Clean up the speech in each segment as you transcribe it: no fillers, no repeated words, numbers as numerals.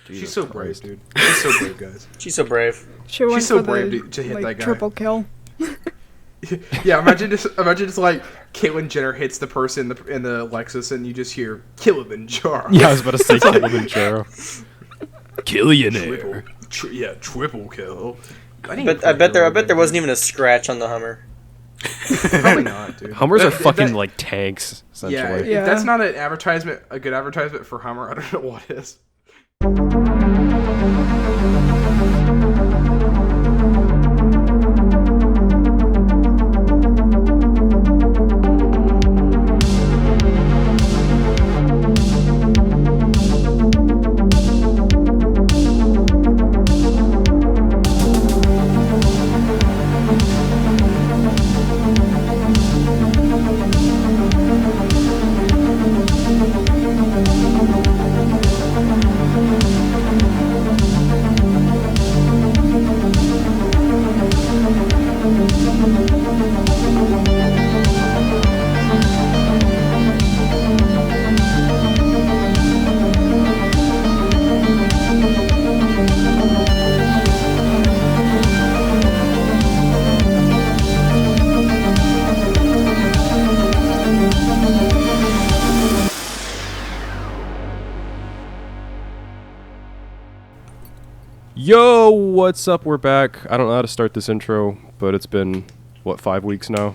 She's so brave, dude. She's so brave, guys. She's so brave. She's so brave to hit that guy. Triple kill. Yeah, imagine just like Caitlyn Jenner hits the person in the Lexus, and you just hear Kilimanjaro. Yeah, I was about to say Kilimanjaro. Killionaire. Triple kill. I bet there wasn't even a scratch on the Hummer. Probably not, dude. Hummers are fucking like tanks, essentially. Yeah, if that's not a good advertisement for Hummer, I don't know what is. Yo, what's up? We're back. I don't know how to start this intro, but it's been, what, 5 weeks now?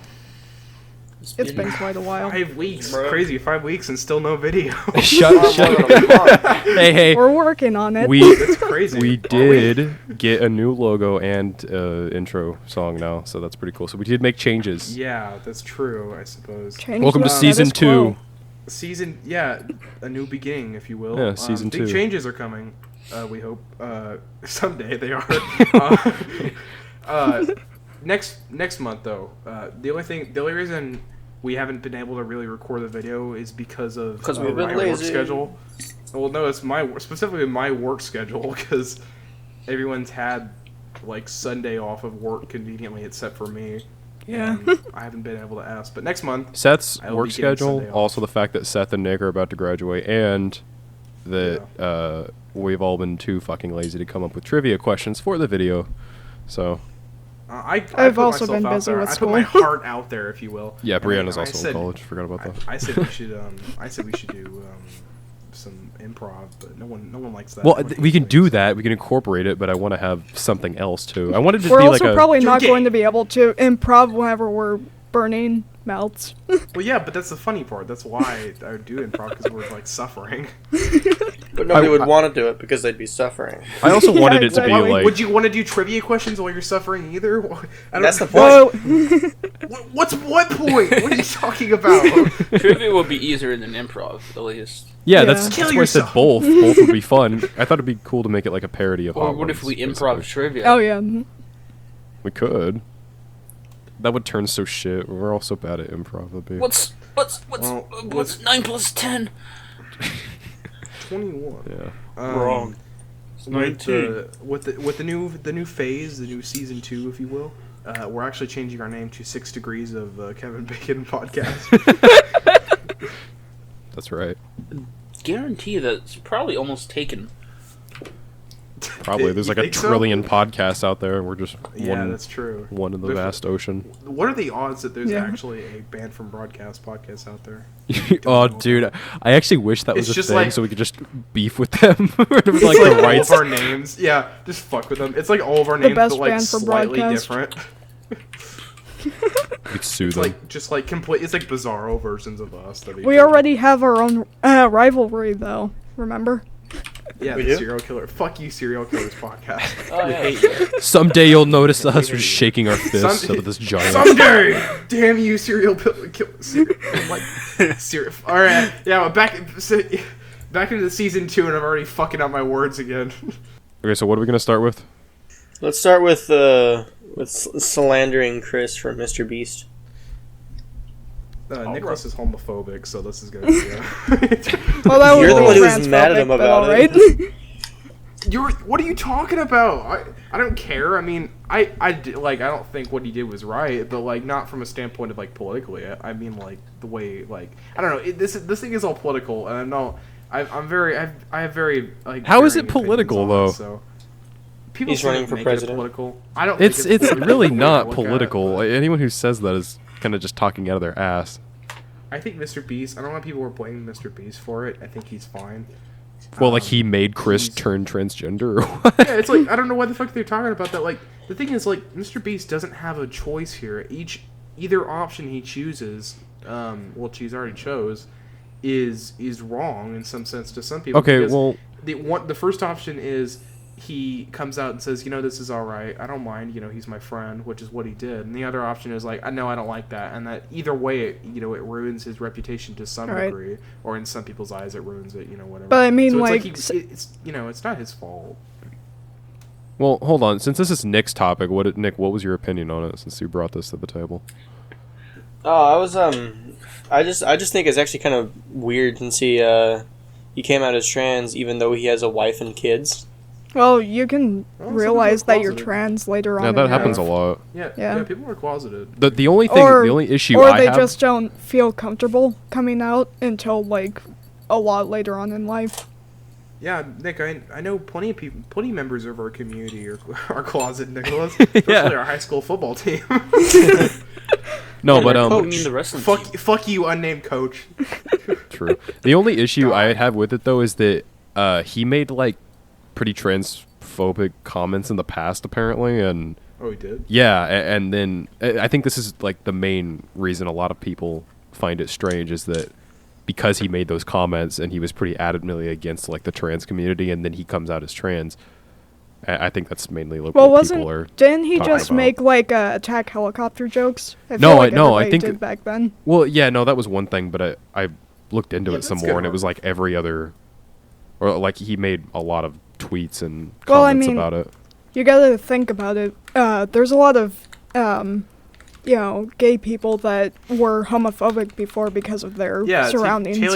It's been quite a while. 5 weeks. Bro. Crazy. 5 weeks and still no video. Shut Hey. We're working on it. That's crazy. We did get a new logo and intro song now, so that's pretty cool. So we did make changes. Yeah, that's true, I suppose. Welcome to season 2. A new beginning, if you will. Yeah, season 2. Big changes are coming. We hope someday they are. Next month though, the only reason we haven't been able to really record the video is because of we've been my lazy. work schedule. Well, no, it's specifically my work schedule because everyone's had like Sunday off of work conveniently, except for me. Yeah. I haven't been able to ask, but next month Seth's I will work be getting schedule, Sunday off. also the fact that Seth and Nick are about to graduate, and that we've all been too fucking lazy to come up with trivia questions for the video. So I've also been busy with school. I put my heart out there, if you will. yeah, Brianna's I also said, in college. Forgot about that. I said we should. I said we should do some improv, but no one likes that. Well, we can do that. We can incorporate it, but I want to have something else too. I wanted to We're be also like probably not going to be able to improv whenever we're burning mouths. Well, yeah, but that's the funny part. That's why I do improv, because we're like suffering. But nobody would want to do it because they'd be suffering. I also wanted it to be exactly. like. Would you want to do trivia questions while you're suffering either? That's the point. What point? What are you talking about? Trivia would be easier than improv, at least. Yeah, Yeah. that's Kill why I said yourself. both. Both would be fun. I thought it'd be cool to make it like a parody of Or Hot what if Ones, we improv basically. trivia? Oh yeah. We could. That would turn so shit. We're all so bad at improv. That'd be... What's 9 plus 10? 21. Yeah. Wrong. With the new phase, the new season 2, if you will, we're actually changing our name to 6 Degrees of Kevin Bacon Podcast. That's right. Guarantee that it's probably almost taken. Probably. There's You like a think so? trillion podcasts out there, and we're just Yeah, that's true. one in the There's- vast ocean. What are the odds that there's Yeah. actually a banned from broadcast podcast out there? Oh, dude. I actually wish that was It's a just thing like- so we could just beef with them. With, It's like, like the all rights. of our names. Yeah, just fuck with them. It's like all of our The names, best but like band for slightly broadcast. different. We could sue It's them. like just like complete. It's like bizarro versions of us. That We already have our own rivalry, though. Remember? Yeah, We the do? serial killer. Fuck you, serial killers podcast. Oh, yeah. Someday you'll notice us hate just you. shaking our fists Some- at this giant. Someday, damn you, serial killer. All right, yeah, back into the season 2, and I'm already fucking up my words again. Okay, so what are we gonna start with? Let's start with slandering Chris from Mr. Beast. Nicholas is homophobic, so this is gonna be. Well, that You're would the be one who was mad at him transphobic, but about it. alright. What are you talking about? I don't care. I mean, I don't think what he did was right, but like not from a standpoint of like politically. I mean like the way like I don't know. This thing is all political, and I have very like. How is it varying political, opinions though? on it, so. People He's say running it for make it president. Political. I don't. It's think political really the way to not look at it, political. but Like, anyone who says that is kind of just talking out of their ass. I think Mr. Beast. I don't know why people were blaming Mr. Beast for it. I think he's fine. Well, like he made Chris he's- turn transgender. Or what? Yeah, it's like I don't know why the fuck they're talking about that. Like the thing is, like Mr. Beast doesn't have a choice here. Either option he chooses, which he's already chose, is wrong in some sense to some people. Okay, because well, the first option is he comes out and says, this is all right. I don't mind. He's my friend, which is what he did. And the other option is like, I know I don't like that, and that either way, it ruins his reputation to some Right. degree, or in some people's eyes, it ruins it. Whatever. But I mean, so like, it's not his fault. well, hold on. Since this is Nick's topic, Nick, what was your opinion on it? Since you brought this to the table. Oh, I was I just think it's actually kind of weird since he came out as trans even though he has a wife and kids. well, you can Well, some realize people are that you're closeted. trans later on. Yeah, in that life. happens a lot. Yeah. People are closeted. The only issue or I they have. just don't feel comfortable coming out until like a lot later on in life. Yeah, Nick, I know plenty of people, plenty of members of our community are closeted, Nicholas. Especially our high school football team. No, Yeah, but I mean the wrestling team. fuck you, unnamed coach. True. The only issue I have with it though is that he made like pretty transphobic comments in the past apparently, and Oh, he did. yeah, and then I think this is like the main reason a lot of people find it strange is that because he made those comments and he was pretty adamantly against like the trans community, and then he comes out as trans. I think that's mainly like Well, what people are. didn't he talking just about. make like attack helicopter jokes? I No, feel like no, I everybody think- did back then. Well, yeah, no, that was one thing, but I looked into Yeah, it some that's more, and kinda it was like every other, or like he made a lot of tweets and Well, I comments mean, about it. You gotta think about it. There's a lot of gay people that were homophobic before because of their Yeah, surroundings. That's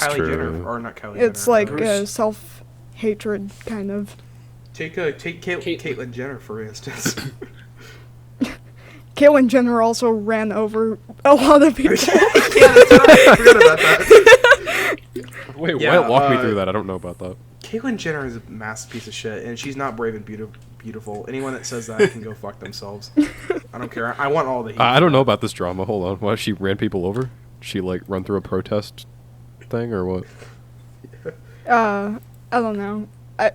Kylie true. Jenner, or not Kylie It's Jenner. like Bruce. self-hatred kind of. Take Caitlyn Jenner for instance. Caitlyn Jenner also ran over a lot of people. Yeah, that's right. I forgot about that. Wait, Yeah, walk me through that. I don't know about that. Caitlyn Jenner is a massive piece of shit, and she's not brave and beautiful. Anyone that says that can go fuck themselves. I don't care. I want all the heat. I don't know about this drama. Hold on. Why she ran people over? She like run through a protest thing or what? I don't know. I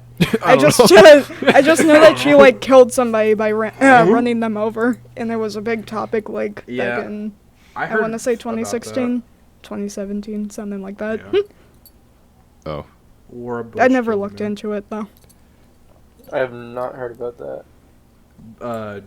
don't just I just know that she like killed somebody by running them over, and it was a big topic like Yeah. back in I heard want to say about 2016, 2017, something like that. Yeah. Oh, Laura Bush I never killed looked him. into it though. I have not heard about that.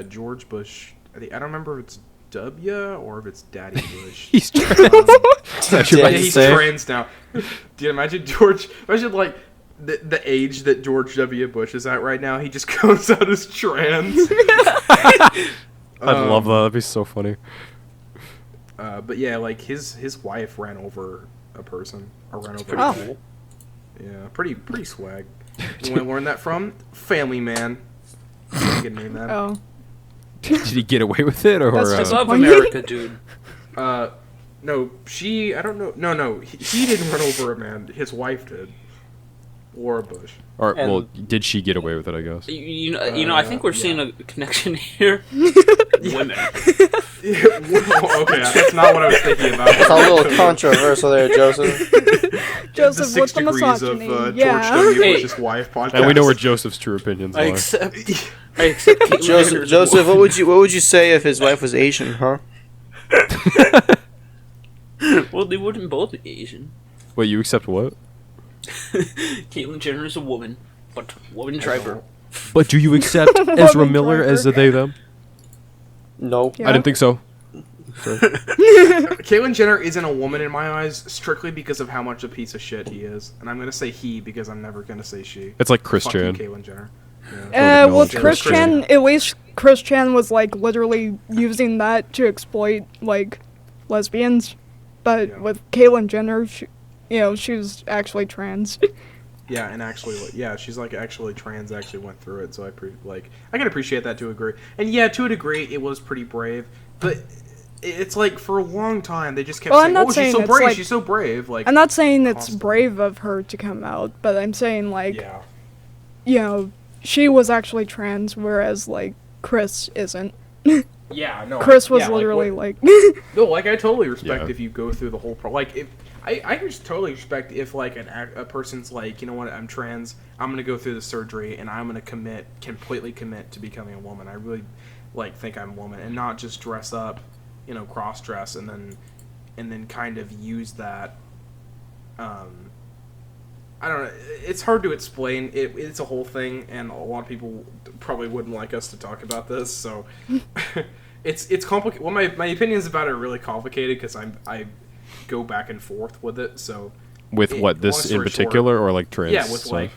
George Bush. I don't remember if it's W or if it's Daddy Bush. he's trans. Is that what you're Yeah, about to he's say? trans now. Do you imagine George? Imagine like the age that George W. Bush is at right now. He just comes out as trans. I'd love that. That'd be so funny. But yeah, like his wife ran over a person or ran over. Pretty Oh. cool. Yeah, pretty swag. You want to learn that from Family Man. Good name that. Oh, Did he get away with it or? That's I just- love When America, dude. No, she. I don't know. No, he didn't run over a man. His wife did. Laura Bush. Or And- well, did she get away with it? I guess. You know, I think we're seeing a connection here. Women. Well, okay, that's not what I was thinking about. It's a little controversial there, Joseph. Joseph, the 6 what's the degrees misogyny? of Yeah. George W. Hey. Bush's wife podcast. And we know where Joseph's true opinions I lie. accept. I accept. Caitlyn Joseph, Jenner's Joseph, woman. what would you say if his wife was Asian, huh? Well, they wouldn't both be Asian. Wait, you accept what? Caitlyn Jenner is a woman, but woman driver. But do you accept Ezra Woman Miller driver. as a they them? No. Yeah. I didn't think so. Caitlyn Jenner isn't a woman in my eyes strictly because of how much a piece of shit he is, and I'm gonna say he because I'm never gonna say she. It's like Chris Fuck you, Chan. Caitlyn Jenner. Well, Chris Chris Chan. Chan, at least Chris Chan was like literally using that to exploit like lesbians, but Yeah. with Caitlyn Jenner, she's actually trans. Yeah, and actually, yeah, she's like actually trans. Actually went through it, so I can appreciate that to a degree. And yeah, to a degree, it was pretty brave. But it's like for a long time they just kept Well, I'm saying, not "Oh, saying she's so it's brave. like- She's so brave." Like, I'm not saying it's constantly. brave of her to come out, but I'm saying, like, Yeah. you know, she was actually trans, whereas, like, Chris isn't. Yeah. No. Chris was yeah, literally, like, like, no, like I totally respect Yeah. if you go through the whole like if I just totally respect if like a person's like, you know what, I'm trans, I'm gonna go through the surgery and I'm gonna completely commit to becoming a woman. I really like think I'm a woman and not just dress up, you know, cross dress and then kind of use that. I don't know. It's hard to explain. It's a whole thing, and a lot of people probably wouldn't like us to talk about this. So it's complicated. Well, my opinions about it are really complicated because I go back and forth with it. So With what, long this in story particular, short, or like trans? yeah, with stuff?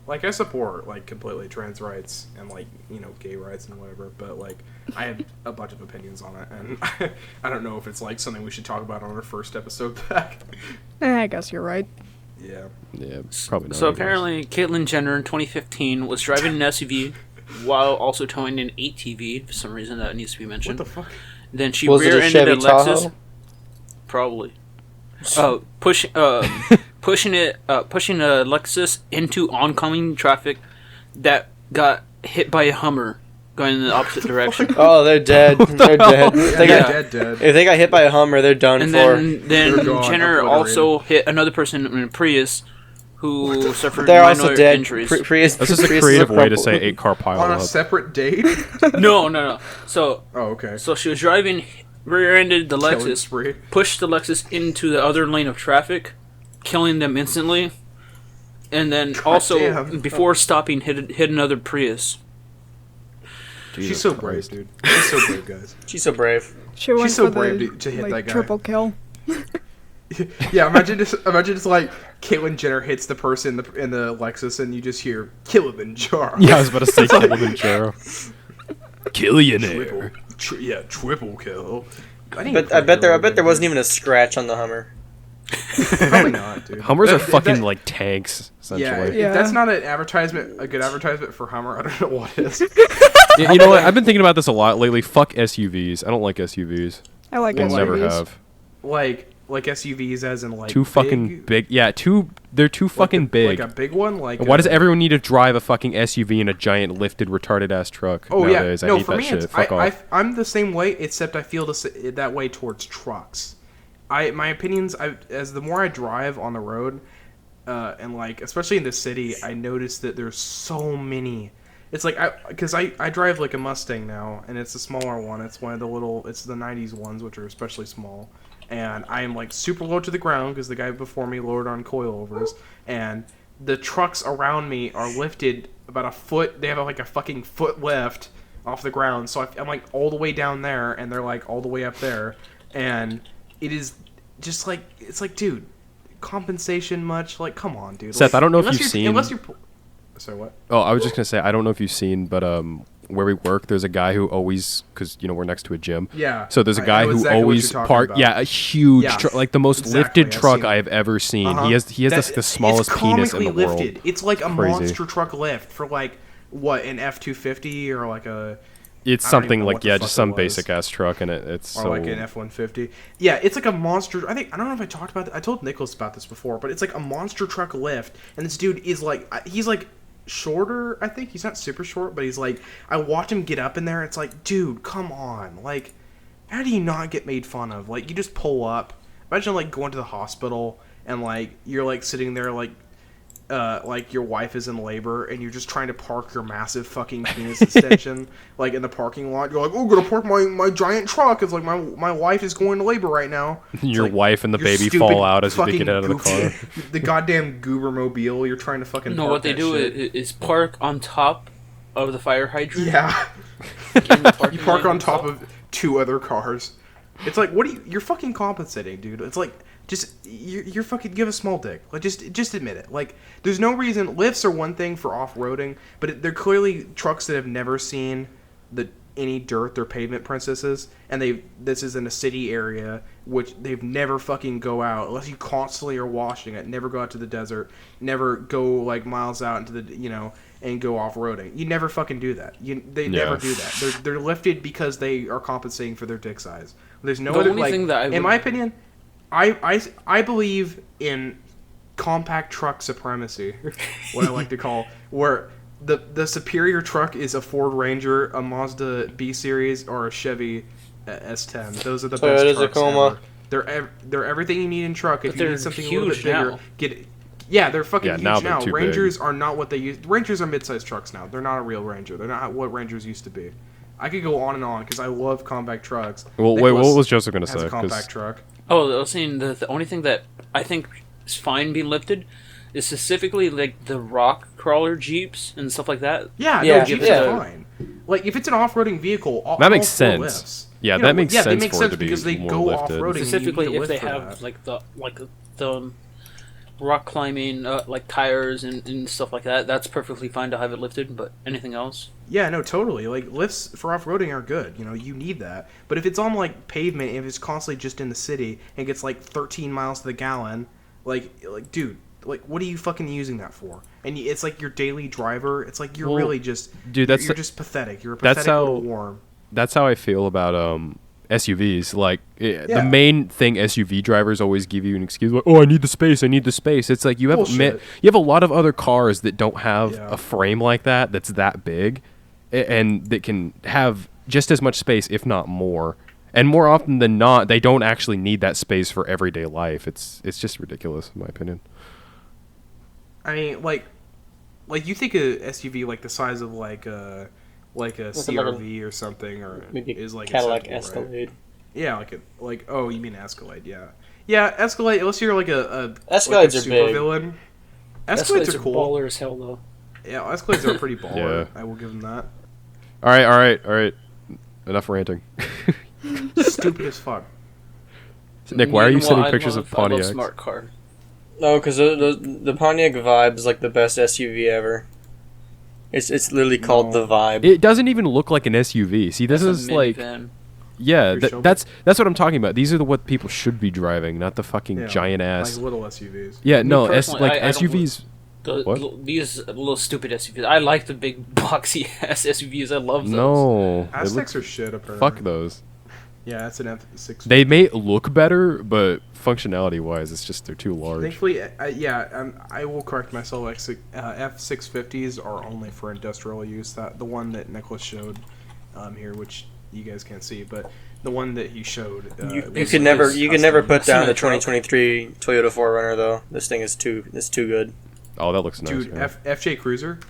like I support like completely trans rights and like, you know, gay rights and whatever, but like I have a bunch of opinions on it, and I don't know if it's like something we should talk about on our first episode back. I guess you're right. Yeah. Yeah, probably not. So I guess. apparently, Caitlyn Jenner in 2015 was driving an SUV while also towing an ATV. For some reason, that needs to be What mentioned. the fuck? Then she Was it a rear-ended a Chevy Lexus. Tahoe? Probably. Pushing a Lexus into oncoming traffic that got hit by a Hummer going in the opposite direction. Oh, they're dead. They're dead. Yeah, They they're got- dead. If they got hit by a Hummer, they're done And for. then They're gone, Jenner obliterated. also hit another person in a Prius who suffered They're minor also dead. injuries. Prius, This is a Prius creative way to crumple. say 8-car On a pileup. separate date? No. So Oh, okay. she was driving, rear-ended the Killing Lexus, spree. pushed the Lexus into the other lane of traffic, killing them instantly, and then also damn. before stopping hit another Prius. She's Jesus so Christ. brave, dude. She's so brave, guys. She's so brave. She went so for brave the, to hit like, that guy. triple kill. Yeah, imagine just like Caitlyn Jenner hits the person in the Lexus, and you just hear Kilimanjaro. Yeah, I was about to say Kilimanjaro. Killionaire. Triple kill. But I bet there wasn't even a scratch on the Hummer. Probably not, dude. Hummers are If fucking that- like tanks, Yeah, essentially. if that's not an advertisement, a good advertisement for Hummer, I don't know what is. Yeah, you know what? I've been thinking about this a lot lately. Fuck SUVs. I don't like SUVs. I like And SUVs. never have. like SUVs, as in like Too fucking big. Yeah, they're too fucking big. Like a big one. Like Why does everyone need to drive a fucking SUV in a giant lifted retarded ass truck Oh nowadays? yeah, no. I hate For that me, shit. it's, Fuck off. I'm the same way, except I feel that way towards trucks. My opinions, as the more I drive on the road, and like especially in the city, I notice that there's so many. It's like because I drive like a Mustang now, and it's a smaller one. It's one of the it's the '90s ones, which are especially small. And I am like super low to the ground because the guy before me lowered on coilovers, and the trucks around me are lifted about a foot. They have like a fucking foot lift off the ground, so I'm like all the way down there, and they're like all the way up there, and it is just like it's like, dude, compensation much? Like, come on, dude. Seth, like, I don't know if unless you've you're- seen- Sorry, what? Oh, I was just gonna say I don't know if you've seen, but where we work, there's a guy who always, because we're next to a gym. Yeah. So there's a I guy know who exactly what always you're talking about. Yeah, a huge Yeah, truck, like the most exactly, lifted I've truck seen it. I have ever seen. Uh-huh. He has the smallest it's penis in the comically world. lifted. It's like a Crazy. monster truck lift for like what, an F-250 or like a It's I don't even something know like what the yeah, fuck just it some was. basic ass truck, and it's or so like an F-150. Yeah, it's like a monster. I don't know if I talked about that. I told Nicholas about this before, but it's like a monster truck lift, and this dude is like he's like shorter. I think he's not super short, but he's like I watch him get up in there. It's like, dude, come on, like how do you not get made fun of? Like you just pull up. Imagine like going to the hospital and like you're like sitting there like your wife is in labor and you're just trying to park your massive fucking penis extension like in the parking lot. You're like, oh, I'm gonna park my giant truck. It's like my wife is going to labor right now. It's your like, wife and the your baby stupid fall out as they fucking get out of the car. the goddamn goober mobile. You're trying to fucking No, park what they that do shit. is park on top of the fire hydrant. Yeah. in the parking You park lot on top itself. of two other cars. It's like, what are you're fucking compensating, dude. It's like, just, you're fucking, give a small dick. Like, just admit it. Like, there's no reason, lifts are one thing for off-roading, but they're clearly trucks that have never seen the any dirt. They're pavement princesses, and this is in a city area, which they've never fucking go out unless you constantly are washing it. Never go out to the desert. Never go like miles out into the and go off roading. You never fucking do that. They never do that. They're lifted because they are compensating for their dick size. There's no other thing that in my opinion, I believe in compact truck supremacy, what I like to call, where the superior truck is a Ford Ranger, a Mazda B Series, or a Chevy S10. Those are the best trucks ever. They're everything you need in truck. If you need something a little bit bigger, get it. Yeah, they're fucking huge now. Rangers are not what they used. Rangers are mid-sized trucks now. They're not a real Ranger. They're not what Rangers used to be. I could go on and on because I love compact trucks. Well, wait, what was Joseph going to say? A compact truck. Oh, I was saying the only thing that I think is fine being lifted is specifically like the rock crawler Jeeps and stuff like that. Yeah, no, Jeeps are fine. Like if it's an off-roading vehicle, that makes sense. Yeah, that makes sense. They make for sense it to be because they more go lifted. Off-roading. Specifically, if they that. have like the rock climbing like tires and stuff like that, that's perfectly fine to have it lifted. But anything else? Yeah, no, totally. Like lifts for off-roading are good. You need that. But if it's on like pavement, if it's constantly just in the city and gets like 13 miles to the gallon, like dude, like what are you fucking using that for? And it's like your daily driver. It's like you're really just dude. You're just pathetic. You're a pathetic little worm. That's how I feel about SUVs. Like the main thing SUV drivers always give you an excuse like, oh, I need the space. It's like you have a lot of other cars that don't have a frame like that's that big, and that can have just as much space, if not more. And more often than not, they don't actually need that space for everyday life. It's just ridiculous, in my opinion. I mean, like you think a SUV like the size of like a CRV or something, or maybe is like Cadillac Escalade. Right? Yeah, oh, you mean Escalade? Yeah, Escalade. Unless you're like a Escalades like a are big. Villain. Escalades are cool. Baller as hell though. Yeah, Escalades are pretty baller. Yeah. I will give them that. All right. Enough ranting. Stupid as fuck. Nick, why are you sending pictures of Pontiacs? I love smart car. No, because the Pontiac Vibe is like the best SUV ever. It's literally called the Vibe. It doesn't even look like an SUV. See, this is like, yeah, that's what I'm talking about. These are what people should be driving, not the fucking giant ass like little SUVs. Yeah, no, I SUVs. These little stupid SUVs. I like the big boxy ass SUVs. I love those. No, Aztecs are shit. Apparently. Fuck those. Yeah, that's an F6. They may look better, but functionality-wise, it's just they're too large. Thankfully, I will correct myself. F650s are only for industrial use. That the one that Nicholas showed here, which you guys can't see, but the one that he showed. You can never put down the 2023 Toyota 4Runner though. This thing is too good. Oh, that looks nice. Dude, FJ Cruiser.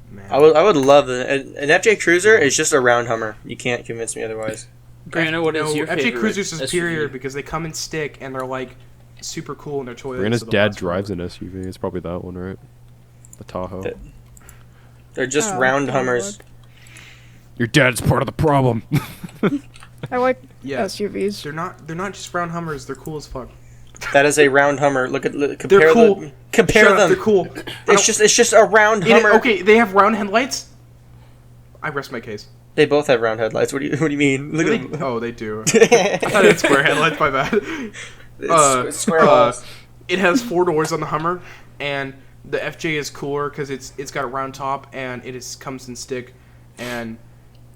Man. I would love an FJ Cruiser is just a round Hummer. You can't convince me otherwise. Breanna, what is your favorite FJ Cruisers is superior SUV? because they come in stick and they're like super cool and they're toilets. Breanna's dad drives an SUV. It's probably that one, right? The Tahoe. They're just round Hummers. Your dad's part of the problem. I like SUVs. They're not just round Hummers. They're cool as fuck. That is a round Hummer. Compare they're cool. Compare Shut them. Up, they're cool. It's just a round Hummer. Okay, they have round headlights. I rest my case. They both have round headlights. What do you mean? Look at them. Oh, they do. I thought it had square headlights. My bad. It's square balls. It has 4 doors on the Hummer, and the FJ is cooler because it's got a round top and comes in stick, and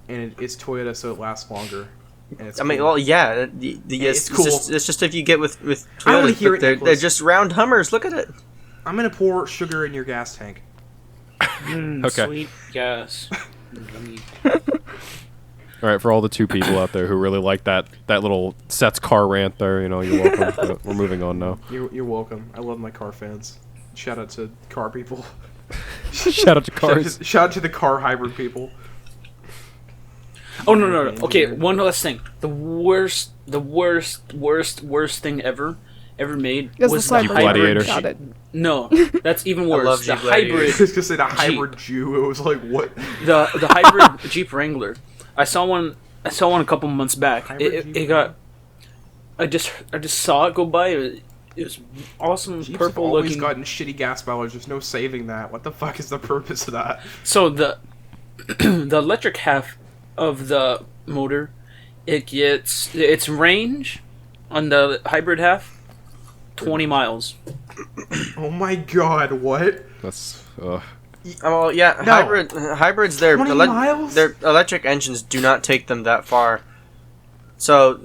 it's Toyota, so it lasts longer. I mean, well, yeah, yes. It's cool. It's just if you get with Toyota, I want to hear it. They're just round Hummers. Look at it. I'm gonna pour sugar in your gas tank. Okay. Sweet gas. All right, for all the 2 people out there who really like that little Seth's car rant there, you're welcome. We're moving on now. You're welcome. I love my car fans. Shout out to car people. Shout out to cars. Shout out to the car hybrid people. Oh no. Okay, one last thing. The worst thing ever made was the Gladiator. Got it. No, that's even worse. love The Jeep Gladiator. hybrid. I was gonna say the hybrid Jew. It was like what? The hybrid Jeep Wrangler. I saw one a couple months back. It got. I just saw it go by. It was awesome. Jeeps purple have always looking. gotten shitty gas mileage. There's no saving that. What the fuck is the purpose of that? So the the electric half of the motor, it gets its range on the hybrid half 20 miles. Oh my god, what? That's Well, yeah, No. hybrids. Their 20 miles? their electric engines do not take them that far. So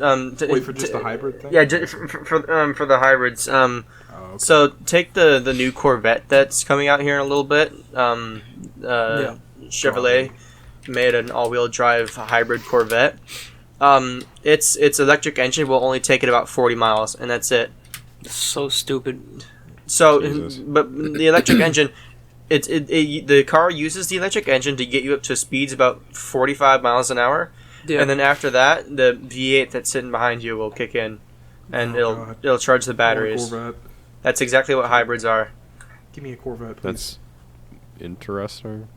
Wait for just the hybrid thing? Yeah, for the hybrids. Oh, okay. So take the new Corvette that's coming out here in a little bit. Chevrolet made an all-wheel drive hybrid Corvette. Its electric engine will only take it about 40 miles, and that's it. So stupid. So, Jesus. but the electric engine, the car uses the electric engine to get you up to speeds about 45 miles an hour, Yeah. and then after that, the V8 that's sitting behind you will kick in, and Oh, God. it'll charge the I want a batteries. Corvette. That's exactly what hybrids are. Give me a Corvette, please. that's interesting.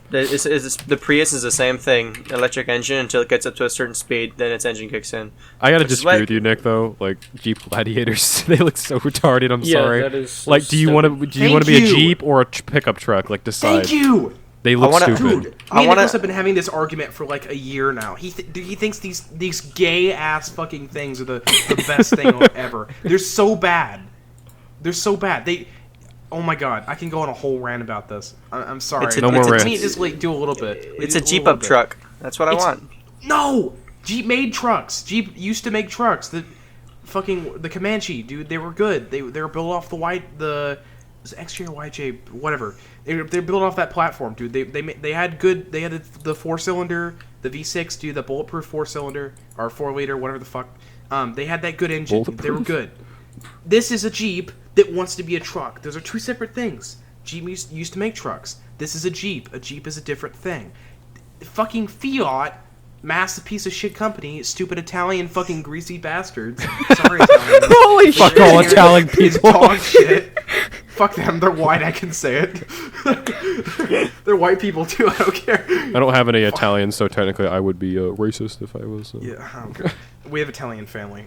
The Prius is the same thing, electric engine until it gets up to a certain speed, then its engine kicks in. I gotta Which is disagree like- with you, Nick. Though, like Jeep Gladiators, they look so retarded. I'm Yeah, sorry. that is so like, do you want to Thank be a you. Jeep or a pickup truck? Like, decide. Thank you! They look wanna- stupid. Dude, I me and wanna- Nicholas have been having this argument for like a year now. He thinks these gay ass fucking things are the best thing ever. They're so bad. They're so bad. Oh my god, I can go on a whole rant about this. I'm sorry. It's a- No more Let rants. me just like do a little bit. It's a little Jeep up bit. truck. That's what I It's- want. No, Jeep made trucks. Jeep used to make trucks. The Comanche, dude, they were good. They were built off the was it XJ or YJ, whatever. They're built off that platform, dude. They had good. They had the 4-cylinder, the V6, dude, the bulletproof 4-cylinder or 4-liter, whatever the fuck. They had that good engine. Dude. They were good. This is a Jeep that wants to be a truck. Those are two separate things. Jeep used to make trucks. This is a Jeep. A Jeep is a different thing. Fucking Fiat, massive piece of shit company, stupid Italian fucking greasy bastards. Sorry, Italian. Holy Fuck shit. all Italian It's people. dog shit. Fuck them. They're white. I can say it. They're white people too. I don't care. I don't have any Italian, so technically I would be racist if I was. Yeah, I don't care. We have Italian family.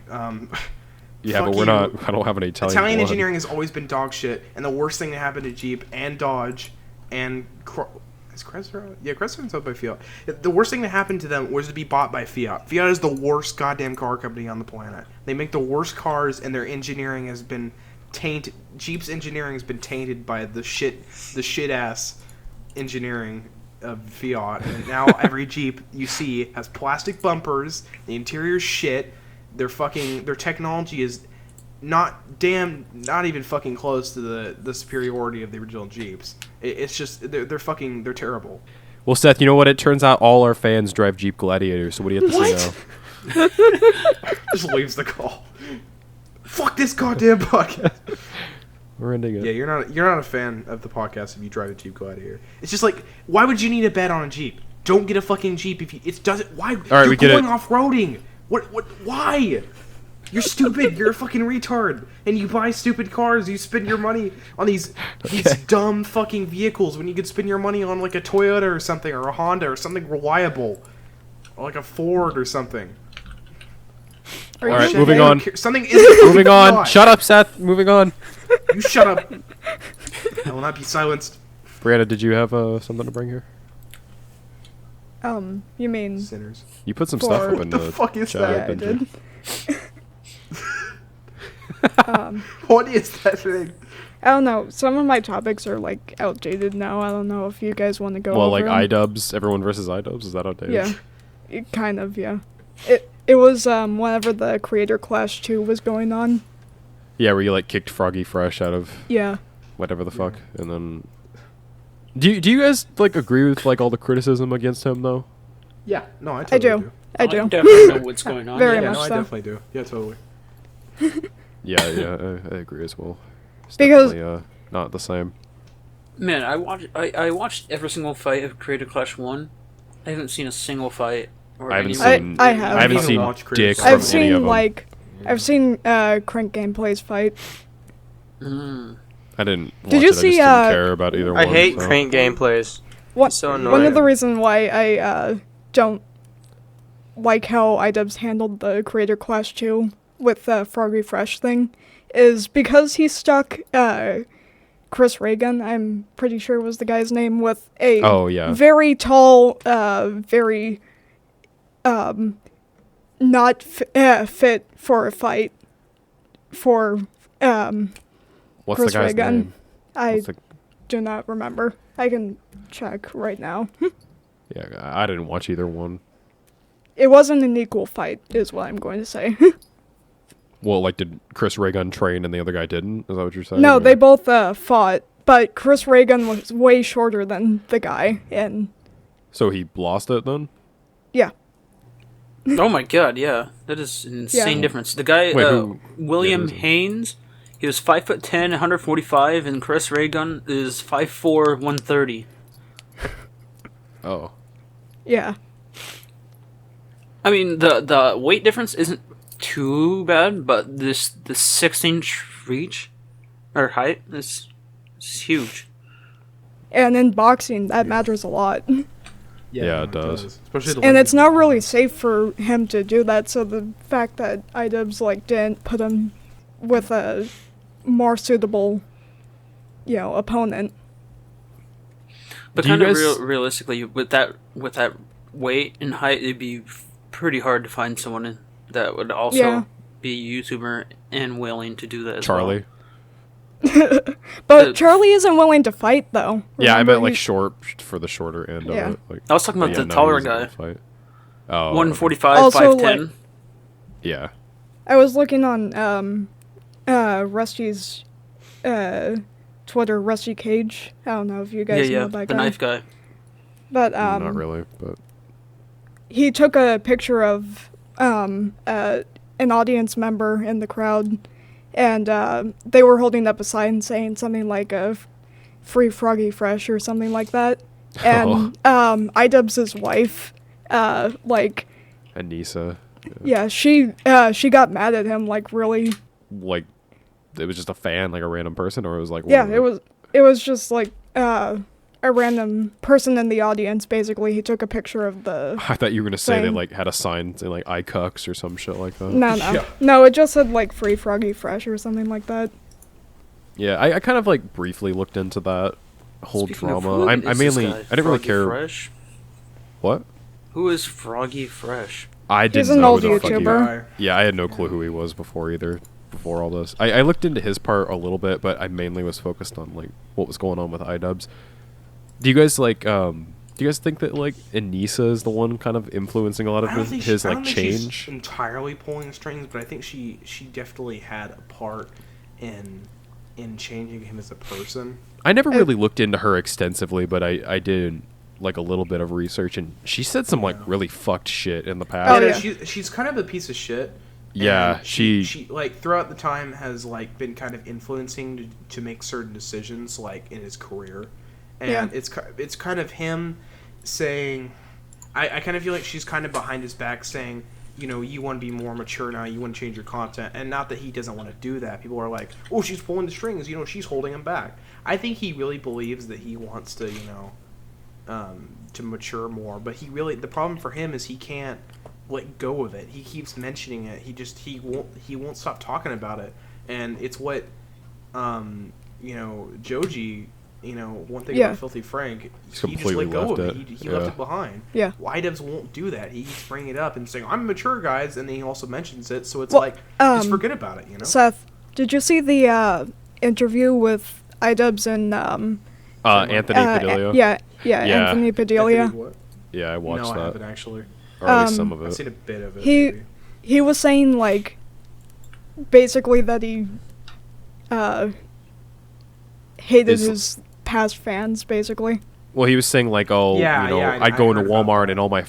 Yeah, fuck but we're you. not. I don't have an Italian blood. Engineering has always been dog shit, and the worst thing that happened to Jeep and Dodge and is Chrysler? Yeah, Chrysler's owned by Fiat. The worst thing that happened to them was to be bought by Fiat. Fiat is the worst goddamn car company on the planet. They make the worst cars, and their engineering has been tainted. Jeep's engineering has been tainted by the shit ass engineering of Fiat, and now every Jeep you see has plastic bumpers. The interior's shit. Their technology is not even fucking close to the superiority of the original Jeeps. It's just they're terrible. Well, Seth, you know what? It turns out all our fans drive Jeep Gladiators. So what do you have to say now? Just leaves the call. Fuck this goddamn podcast. We're ending it. Yeah, you're not a fan of the podcast if you drive a Jeep Gladiator. It's just like, why would you need a bed on a Jeep? Don't get a fucking Jeep if you. It doesn't. Why? All right, you're we get going it. off-roading. What? Why? You're stupid. You're a fucking retard. And you buy stupid cars. You spend your money on these dumb fucking vehicles when you could spend your money on like a Toyota or something, or a Honda or something reliable, or like a Ford or something. Are All you right, sure? moving on. Something is Moving on. Shut up, Seth. Moving on. You shut up. I will not be silenced. Breanna, did you have something to bring here? You mean? Sinners. You put some stuff For- up in What the the fuck is chat, that? Yeah, I didn't you? did. What is that thing? I don't know. Some of my topics are like outdated now. I don't know if you guys want to go Well, over like them. idubbz, everyone versus idubbz. Is that outdated? Yeah, kind of. Yeah. It was whenever the Creator Clash 2 was going on. Yeah, where you like kicked Froggy Fresh out of Yeah. whatever the fuck, and then. Do you guys like agree with like all the criticism against him though? Yeah, no, I I totally do. I do. definitely know what's going on. Very Yeah, much no, I so. definitely do. Yeah, totally. Yeah, I agree as well. It's Because- definitely, not the same. Man, I watched every single fight of Creator Clash 1. I haven't seen a single fight. Or I haven't any- seen. I have. I haven't I seen watch Creative dick Clash. from I've any of seen them. I've seen Crank Gameplays fight. Mm. I didn't. Watch Did you it. I see, just didn't care about either one. I hate so. crank gameplays. One So one annoying. of the reasons why I don't like how idubbz handled the Creator Clash 2 with the Froggy Fresh thing is because he stuck Chris Reagan, I'm pretty sure was the guy's name, with a Oh yeah. very tall, very not fit for a fight for What's Chris the guy's Reagan. name? I What's the- do not remember. I can check right now. Yeah, I didn't watch either one. It wasn't an equal fight, is what I'm going to say. Well, like, did Chris Reagan train and the other guy didn't? Is that what you're saying? No, Or- they both fought, but Chris Reagan was way shorter than the guy, and So he lost it then? yeah. Oh my god, yeah, that is an insane Yeah. difference. The guy, Wait, who- William yeah, who's it? Haynes, he was 5'10", 145, and Chris Reagan is 5'4", 130. Oh. Yeah. I mean, the weight difference isn't too bad, but the 6-inch reach or height is huge. And in boxing, that matters a lot. Yeah, it does. Especially the And ones it's that not do really well. safe for him to do that, so the fact that idubbz, like, didn't put him with a more suitable, opponent. But Do you kind of guys- realistically, with that weight and height, it'd be pretty hard to find someone that would also Yeah. be a YouTuber and willing to do that. As Charlie? But Charlie isn't willing to fight, though. Yeah, I Remember, meant like he- short for the shorter end Yeah. of it. Like, I was talking but about yeah, the no, he taller wasn't guy, gonna fight. Oh, 145, Also, 5'10". like- Yeah. I was looking on Rusty's Twitter, Rusty Cage. I don't know if you guys know that the guy. knife guy. But Not really, but he took a picture of an audience member in the crowd, and they were holding up a sign saying something like "Free Froggy Fresh" or something like that. And idubbz's wife, like, Anissa, yeah, she got mad at him, like, really. like, it was just a fan, like a random person, or it was like Yeah, one it was just like a random person in the audience. Basically, he took a picture of the. I thought you were gonna say they Same. like had a sign saying like "I cucks" or some shit like that. No, Yeah. no, it just said like "Free Froggy Fresh" or something like that. Yeah, I kind of like briefly looked into that whole Speaking of, drama. who I is this mainly guy? I didn't really Froggy care Fresh? what. Who is Froggy Fresh? I didn't an know old who the fuck he- YouTuber. Yeah, I had no clue who he was before either. Before all this, I looked into his part a little bit, but I mainly was focused on like what was going on with idubbz. Do you guys like? Do you guys think that like Anissa is the one kind of influencing a lot of I don't think his I like don't think she's change? entirely pulling strings, but I think she definitely had a part in changing him as a person. I never really looked into her extensively, but I did like a little bit of research, and she said some like really fucked shit in the past. Oh, Yeah, yeah. she's kind of a piece of shit. Yeah, and she- she like throughout the time has like been kind of influencing to make certain decisions like in his career, and Yeah. it's kind of him saying, I kind of feel like she's kind of behind his back saying, you want to be more mature now, you want to change your content, and not that he doesn't want to do that. People are like, oh, she's pulling the strings, she's holding him back. I think he really believes that he wants to to mature more, but the problem for him is he can't let go of it. He keeps mentioning it. He won't stop talking about it, and it's what Joji, one thing Yeah. about Filthy Frank, he just completely let go left of it. He left Yeah. it behind. Yeah. idubbz won't do that. He keeps bringing it up and saying, "I'm mature, guys," and then he also mentions it. So it's Well, like, just um, forget about it. Seth, did you see the interview with idubbz and Anthony Padilla. yeah, Yeah. Anthony Padilla? Anthony, what? Yeah, I watched No, I that, haven't actually. or at least some of I've it. seen a bit of it. He maybe. he was saying like basically that he hated Is- his past fans basically. Well, he was saying like, oh, Yeah, yeah, I'd go I into heard about Walmart that. and all my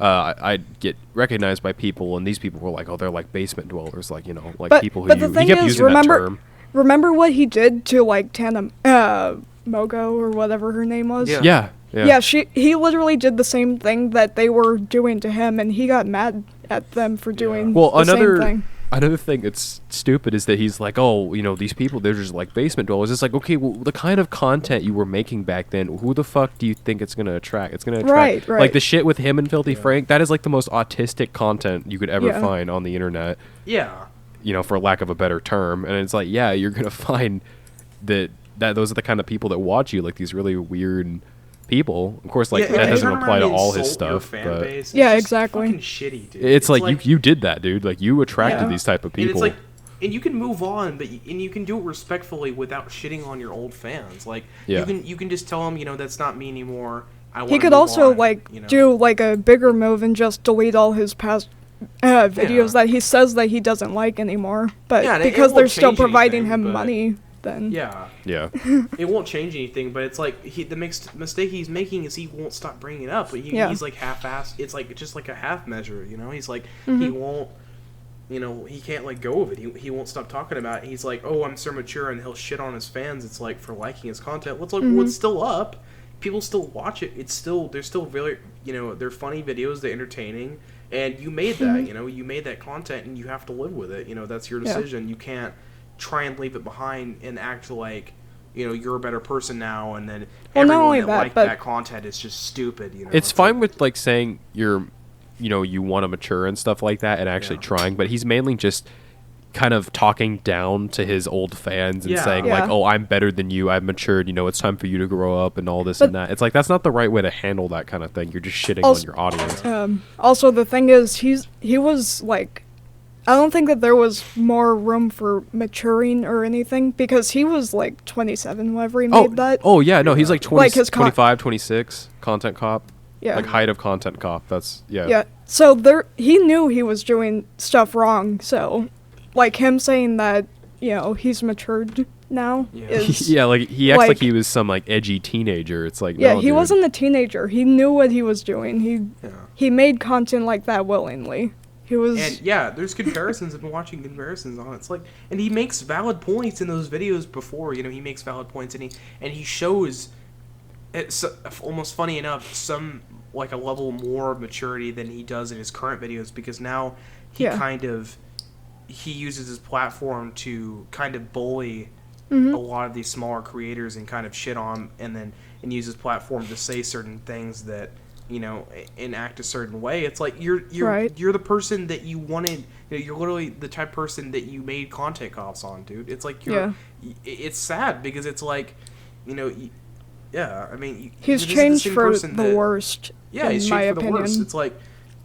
I'd get recognized by people, and these people were like, oh, they're like basement dwellers, like like But- people who but the he thing kept is, using remember- that term. Remember what he did to like Tana Mogo or whatever her name was? Yeah. Yeah. He literally did the same thing that they were doing to him, and he got mad at them for doing Well, the same thing. another thing that's stupid is that he's like, oh, these people, they're just like basement dwellers. It's like, okay, well, the kind of content you were making back then, who the fuck do you think it's gonna attract? It's gonna attract Right. like the shit with him and Filthy Frank. That is like the most autistic content you could ever Yeah. find on the internet. Yeah. For lack of a better term. And it's like, yeah, you're gonna find that those are the kind of people that watch you, like these really weird, people. Of course, like Yeah, that if doesn't you turn apply to around and all his insult your stuff. fan But base, it's Yeah, just exactly. fucking shitty, dude. it's like you did that, dude. Like you attracted Yeah. these type of And it's people. like, and you can move on, but and you can do it respectfully without shitting on your old fans. Like Yeah. you can just tell them, that's not me anymore. I He wanna could move also on, like do like a bigger move and just delete all his past videos that he says that he doesn't like anymore. But Yeah, and because it they're won't still change providing anything, him but- money, then Yeah, yeah. it won't change anything. But it's like the mistake he's making is he won't stop bringing it up. But Yeah. he's like half-assed. It's like just like a half measure. He's like Mm-hmm. he won't. He can't let go of it. He won't stop talking about it. He's like, oh, I'm so mature, and he'll shit on his fans. It's like for liking his content. Well, it's like, well, it's still up. People still watch it. They're still really, they're funny videos. They're entertaining, and you made that. You made that content, and you have to live with it. That's your Yeah. decision. You can't try and leave it behind and act like, you're a better person now, and then Well, not everyone only that that, liked but- that content is just stupid. It's fine with like saying you want to mature and stuff like that and actually Yeah. trying, but he's mainly just kind of talking down to his old fans and Yeah. saying Yeah. like, oh, I'm better than you, I've matured, it's time for you to grow up and all this But- and that. It's like that's not the right way to handle that kind of thing. You're just shitting Also- on your audience. Also, the thing is, he was like, I don't think that there was more room for maturing or anything because he was like 27 whenever he made that. Oh yeah, no, he's like 20, Like his 25, 26, content cop. Yeah. Like height of content cop. That's Yeah. So he knew he was doing stuff wrong. So, like him saying that, he's matured now Yeah. is yeah, like he acts like like- he was some like edgy teenager. It's like yeah. no, He dude. wasn't a teenager. He knew what he was doing. Yeah. He made content like that willingly. He was And yeah, there's comparisons. I've been watching comparisons on it. It's like, and he makes valid points in those videos before. He makes valid points, and he shows. It's almost funny enough some like a level more of maturity than he does in his current videos because now he Yeah. he uses his platform to kind of bully a lot of these smaller creators and kind of shit on and use his platform to say certain things that and act a certain way. It's like you're Right. the person that you wanted. You're literally the type of person that you made content cops on, dude. It's like it's sad because it's like yeah. I mean, he's this is the changed same for person the that- worst. Yeah, in he's my changed for the opinion. worst. It's like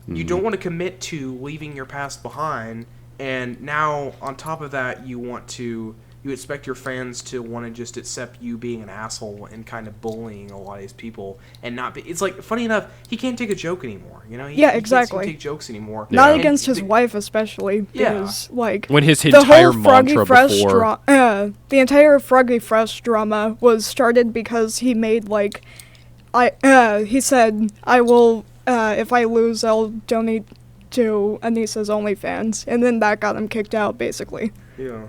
you don't want to commit to leaving your past behind, and now on top of that, you expect your fans to want to just accept you being an asshole and kind of bullying a lot of these people, and not be. It's like funny enough, he can't take a joke anymore. He Yeah, can't exactly. take jokes anymore. Not Yeah. against his And wife, especially. Yeah. Because, like, when his the entire whole Froggy mantra Fresh before. the entire Froggy Fresh drama was started because he made like, he said, "I will, if I lose, I'll donate to Anissa's OnlyFans," and then that got him kicked out, basically. Yeah.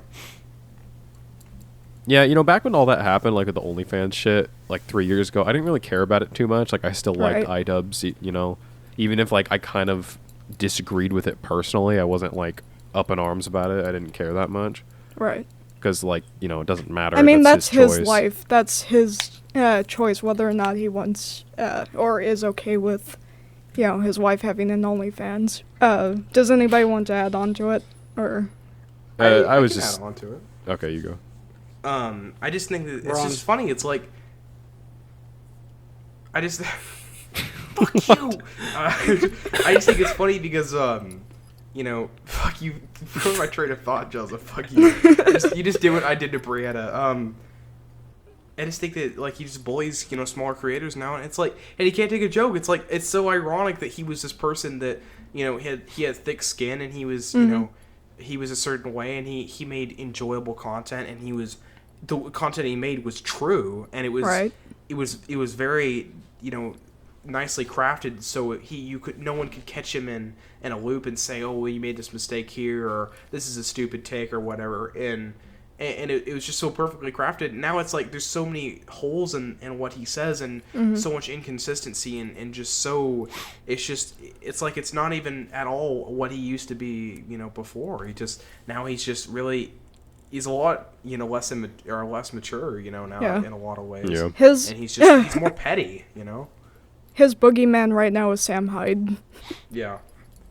Yeah, back when all that happened, like with the OnlyFans shit, like 3 years ago, I didn't really care about it too much. Like I still liked Right. idubbz, even if like I kind of disagreed with it personally, I wasn't like up in arms about it. I didn't care that much Right. because like it doesn't matter. I mean, that's his choice. life. That's his choice whether or not he wants or is okay with, his wife having an OnlyFans. Does anybody want to add on to it, or? I was can just add on to it. okay. You go. I just think that it's Wrong. just funny. It's like, I just, fuck you. I just think it's funny because, fuck you. For my train of thought, Joseph. Fuck you. You just did what I did to Breanna. I just think that like he just bullies smaller creators now, and it's like, and he can't take a joke. It's like it's so ironic that he was this person that he had thick skin and he was he was a certain way and he made enjoyable content and the content he made was true and it was Right. it was very nicely crafted so no one could catch him in a loop and say, oh, well, you made this mistake here or this is a stupid take or whatever, and it was just so perfectly crafted. Now it's like there's so many holes in what he says and so much inconsistency and just so it's like it's not even at all what he used to be before. He's just really he's a lot less mature now Yeah. in a lot of ways. Yeah. His And he's more petty. his boogeyman right now is Sam Hyde. Yeah.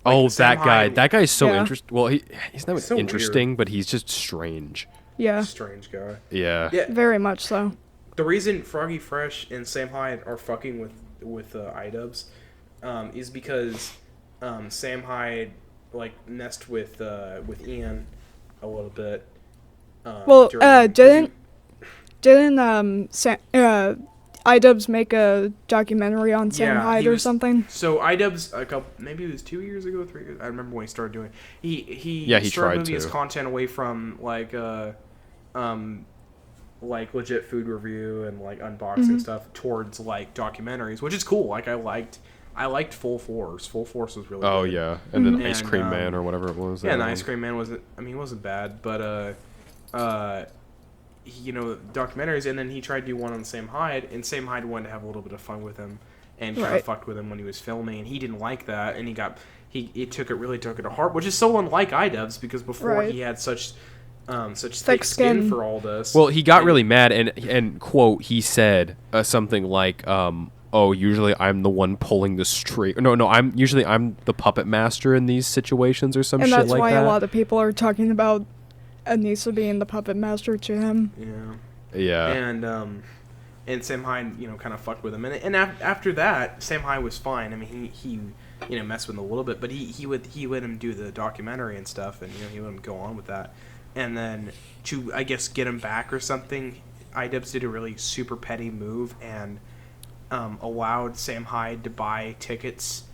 Oh, Like, Sam that guy. Hyde- That guy is so Yeah. interesting. Well, he's not So interesting, but he's just strange. Yeah, Strange guy. Yeah. Yeah. very much so. the reason Froggy Fresh and Sam Hyde are fucking with idubbz is because Sam Hyde like messed with Ian a little bit. Well, didn't idubbz make a documentary on Sam Hyde or something? So idubbz maybe it was 2 years ago, 3 years. I remember when he started doing it. He started moving his content away from like legit food review and like unboxing stuff towards like documentaries, which is cool. Like I liked Full Force. Full Force was really good. Yeah, and then Ice Cream Man or whatever it was. Yeah, and Ice Cream Man wasn't bad, but documentaries, and then he tried to do one on Sam Hyde, and Sam Hyde wanted to have a little bit of fun with him, and kind of fucked with him when he was filming, and he didn't like that, and he took it to heart, which is so unlike idubbz, because before he had such thick skin for all this. Well, he got really mad, and quote, he said something like, "Oh, usually I'm the one pulling the string. No, I'm the puppet master in these situations," or some shit like that. And that's why a lot of people are talking about Anissa being the puppet master to him. Yeah. And Sam Hyde, kind of fucked with him. And after that, Sam Hyde was fine. I mean, he messed with him a little bit, but he let him do the documentary and stuff, and he let him go on with that. And then to, I guess, get him back or something, idubbz did a really super petty move and allowed Sam Hyde to buy tickets,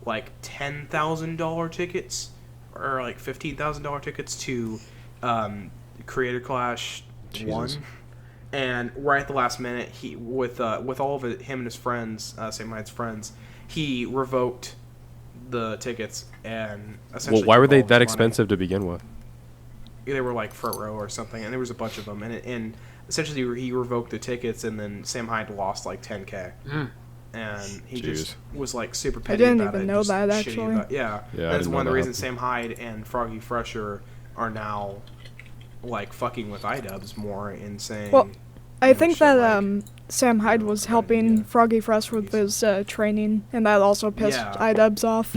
like $10,000 tickets or like $15,000 tickets to Creator Clash 1, and right at the last minute, he with all of him and his friends, Sam Hyde's friends, he revoked the tickets and essentially. Well, why were they that expensive to begin with? They were like front row or something, and there was a bunch of them, and essentially he revoked the tickets, and then Sam Hyde lost like $10K. And he just was like super petty about it. I didn't even know that, actually. That's one of the reasons Sam Hyde and Froggy Fresh are now like fucking with idubbz more and saying. Well, I think that Sam Hyde was helping Froggy Fresh with his training, and that also pissed idubbz off.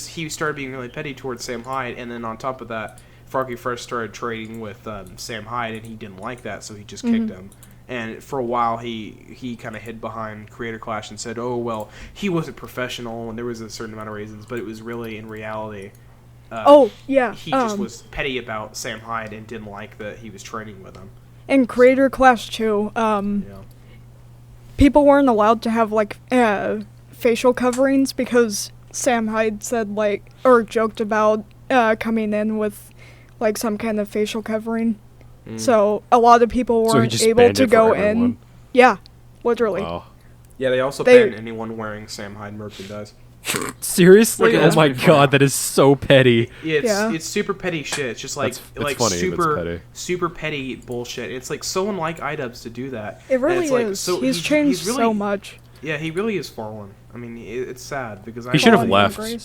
He started being really petty towards Sam Hyde, and then on top of that, Froggy Fresh started trading with Sam Hyde, and he didn't like that, so he just kicked him. And for a while, he kind of hid behind Creator Clash and said, "Oh well, he wasn't professional," and there was a certain amount of reasons, but it was really in reality. He just was petty about Sam Hyde and didn't like that he was training with him. In Creator Clash 2, people weren't allowed to have like facial coverings because Sam Hyde said or joked about coming in with like some kind of facial covering. So a lot of people weren't able to go in. Yeah, literally. Wow. Yeah, they also banned anyone wearing Sam Hyde merchandise. Seriously? Oh my god, that is so petty. It's super petty shit. It's just like funny, super petty bullshit. It's like so unlike idubbz to do that. It really is. He's changed so much. Yeah, he really is fallen. I mean, it's sad because he should have left. He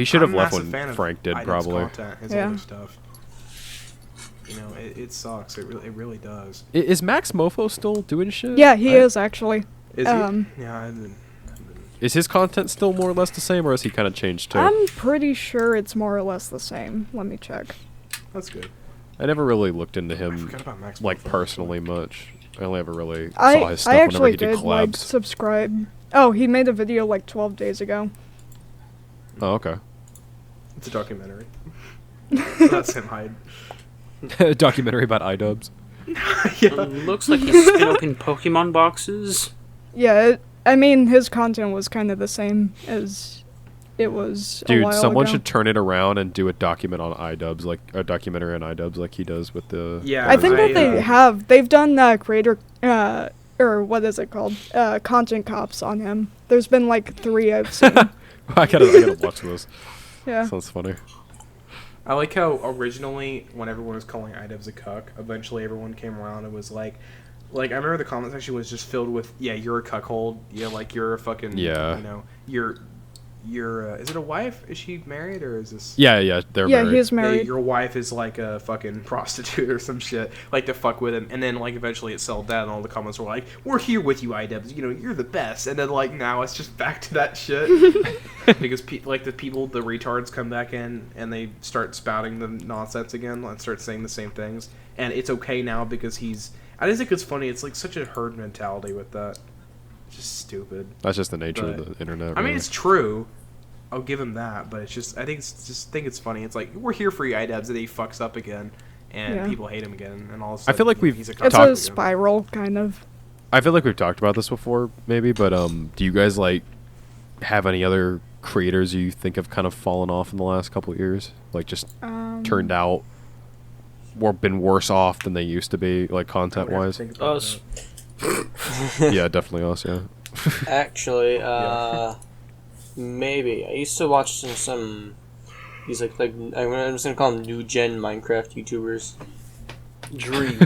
should have left when Frank did, probably. His older stuff. It sucks. It really does. Is Max Mofo still doing shit? Yeah, he is actually. Is he? Yeah, is his content still more or less the same, or has he kind of changed too? I'm pretty sure it's more or less the same. Let me check. That's good. I never really looked into him personally much. I only ever really saw his stuff whenever he did collabs. Subscribe. Oh, he made a video like 12 days ago. Oh, okay. It's a documentary. That's him Hyde. A documentary about idubbz. Looks like he's still opening Pokemon boxes. Yeah, I mean, his content was kind of the same as it was a while someone ago. should turn it around and do a document on idubbz, like a documentary on idubbz, like he does with the. Yeah, I think that they have. They've done creator, or what is it called? Content cops on him. There's been like 3 I've seen. I gotta watch those. Yeah, sounds funny. I like how originally, when everyone was calling idubbz a cuck, eventually everyone came around and was like, I remember the comment section was just filled with, you're a cuckold, you're a fucking, you're is it a wife? Is she married, or is this? Yeah, they're married. Yeah, he's married. Your wife is like a fucking prostitute or some shit, to fuck with him, and then eventually it settled down, and all the comments were like, we're here with you, idubbz, you're the best, and then now it's just back to that shit, because the retards come back in, and they start spouting the nonsense again, and start saying the same things, and it's okay now because he's I just think it's funny. It's like such a herd mentality with that. It's just stupid. That's just the nature But, of the internet. I mean, really. it's true. I'll give him that, but it's just I think it's funny. It's like we're here for you, idubbz, and he fucks up again, and Yeah. people hate him again, and all of a I sudden, feel like we've he's a It's cunt a again. spiral, kind of. I feel like we've talked about this before, maybe, but do you guys like have any other creators you think have kind of fallen off in the last couple of years? Like just turned out or been worse off than they used to be, like content wise? Us. Yeah, definitely us. Yeah. Actually, maybe. I used to watch some these like I'm just gonna call them new gen Minecraft YouTubers. Dream.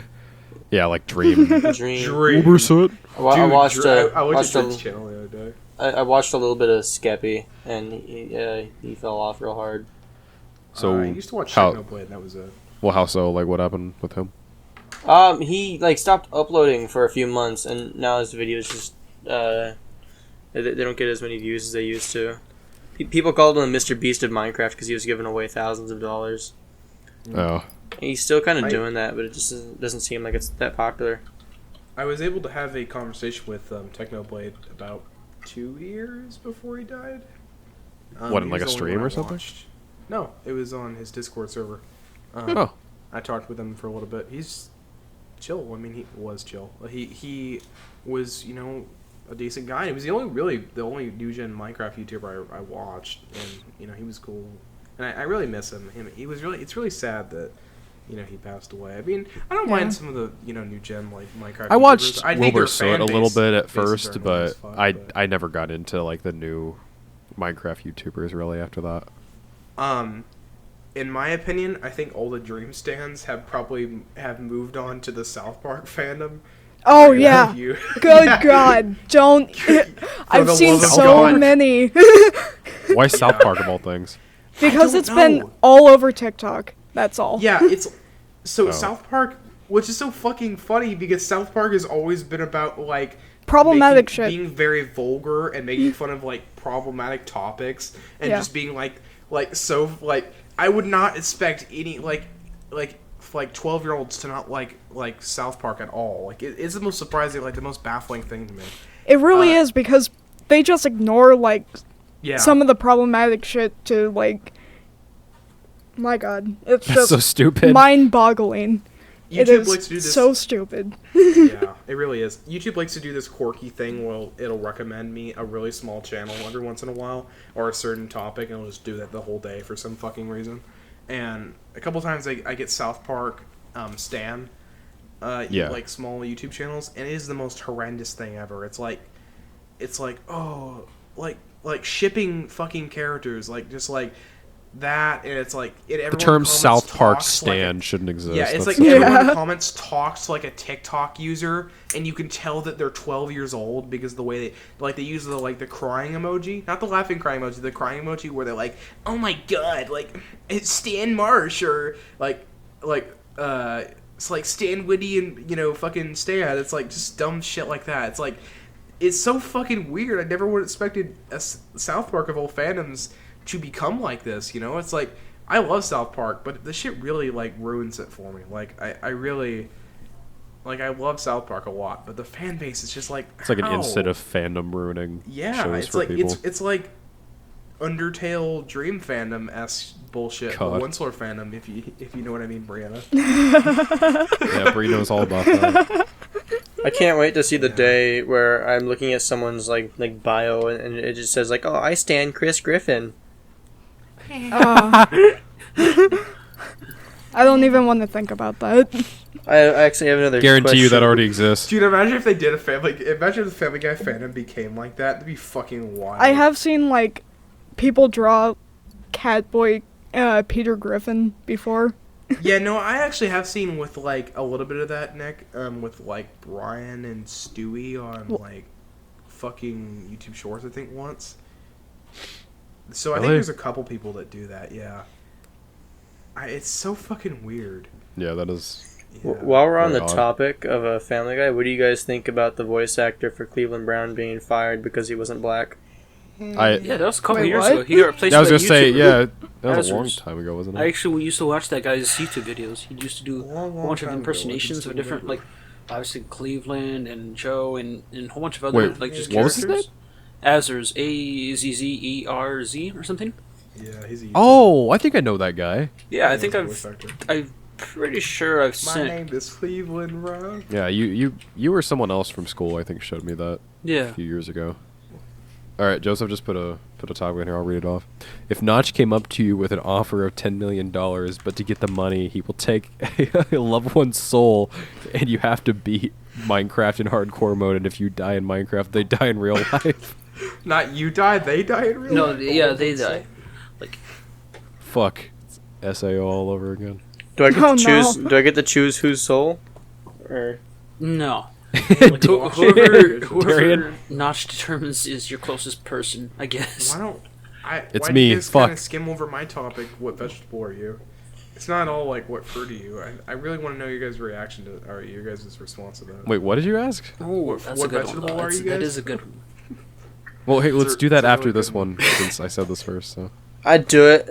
Yeah, like Dream. Dream. Uberset. I watched. I went watched to a, his channel the other day. I watched a little bit of Skeppy, and he fell off real hard. So I used to watch how? Technoblade, and that was it. Well, how so? Like, what happened with him? He like stopped uploading for a few months, and now his videos just they don't get as many views as they used to. People called him Mr. Beast of Minecraft because he was giving away thousands of dollars. Oh, He's still kind of I- doing that, but it just doesn't seem like it's that popular. I was able to have a conversation with Technoblade about 2 years before he died. What, in, he like, was a the only stream one or I something? watched. No, it was on his Discord server. Oh. I talked with him for a little bit. He's chill. I mean, he was chill. He was, a decent guy. He was the only new gen Minecraft YouTuber I watched, and he was cool. And I really miss him. It's really sad that he passed away. I mean, I don't mind some of the new gen like Minecraft. I watched YouTubers. I think their Wilbur Soot fan a little base- bit at bases first, are annoying as but fuck, I never got into like the new Minecraft YouTubers really after that. In my opinion, I think all the Dream stands have moved on to the South Park fandom. Oh, Like, yeah. you- Good Yeah. God. Don't. I've the seen love of so God. many. Why South Park of all things? Because don't it's been know. all over TikTok. That's all. Yeah, it's so Oh. South Park, which is so fucking funny because South Park has always been about like Problematic shit. being very vulgar and making fun of like problematic topics and Yeah. just being like so like I would not expect any like 12-year-olds to not like South Park at all. Like it's the most surprising, like the most baffling thing to me. It really is because they just ignore like Yeah. some of the problematic shit to like. My God, it's That's just so stupid. mind-boggling. It YouTube is likes to do this. so stupid. Yeah, it really is. YouTube likes to do this quirky thing where it'll recommend me a really small channel every once in a while or a certain topic, and it'll just do that the whole day for some fucking reason. And a couple times I get South Park Stan, Yeah. like small YouTube channels, and it is the most horrendous thing ever. It's like oh, like shipping fucking characters, like just like that, and it's like The term South Park Stan shouldn't exist. yeah, it's That's- like everyone in Yeah. the comments talks like a TikTok user, and you can tell that they're 12 years old because the way they use the crying emoji, not the laughing crying emoji, the crying emoji where they're like, "Oh my god, like it's Stan Marsh," or it's like Stan Witty and fucking Stan. It's like just dumb shit like that. It's like it's so fucking weird. I never would have expected a South Park of all fandoms to become like this, It's like I love South Park, but the shit really like ruins it for me. Like I really I love South Park a lot, but the fan base is just like It's like an how? instant of fandom ruining Yeah, shows it's for like people. it's like Undertale Dream fandom s bullshit, but God. Onslaught fandom if you know what I mean, Breanna. Yeah, Bree knows all about that. I can't wait to see the day where I'm looking at someone's like bio and it just says like, "Oh, I stand Chris Griffin." I don't even want to think about that. I actually have another. Guarantee you that question. already exists. Dude, imagine if they did imagine if the Family Guy fandom became like that. That'd be fucking wild. I have seen like people draw Catboy Peter Griffin before. Yeah, no, I actually have seen with like a little bit of that, Nick, with like Brian and Stewie on like fucking YouTube Shorts, I think once. So I think Really? there's a couple people that do that. Yeah, it's so fucking weird. Yeah, that is. Yeah. While we're on Very the odd. topic of a Family Guy, what do you guys think about the voice actor for Cleveland Brown being fired because he wasn't black? Yeah, that was a couple Wait, years what? ago. He got replaced Yeah, I was by gonna say, YouTuber. yeah, that was That's a long res- time ago, wasn't I it? actually used to watch that guy's YouTube videos. He used to do Long a bunch of time ago, impersonations I of can different still obviously Cleveland and Joe and a whole bunch of other Wait, like just what was his characters. Azer's Azzezerz or something. Yeah, he's a YouTuber. Oh, I think I know that guy. Yeah, I He's think a voice actor. I'm pretty sure I've My sent. name is Cleveland Rock. Yeah, you or someone else from school I think showed me that a Yeah. few years ago. All right, Joseph just put a topic in here. I'll read it off. If Notch came up to you with an offer of $10 million, but to get the money, he will take a loved one's soul, and you have to beat Minecraft in hardcore mode. And if you die in Minecraft, they die in real life. Not you die, they die in real No, life. yeah, they die. Like, Fuck, it's SAO all over again. Do I get Oh, to choose? no. Do I get to choose whose soul? Or no. Like, whoever Darian? Notch determines is your closest person, I guess. Why don't I? It's why me, Do you guys fuck. kind of skim over my topic. What vegetable are you? It's not all like what fruit are you. I really want to know your guys' reaction to, or your guys' response to that. Wait, what did you ask? Oh, that's what a good vegetable one. are you That guys? is a good one. Well, hey, let's do that it's a after really this good one, since I said this first. So, I'd do it.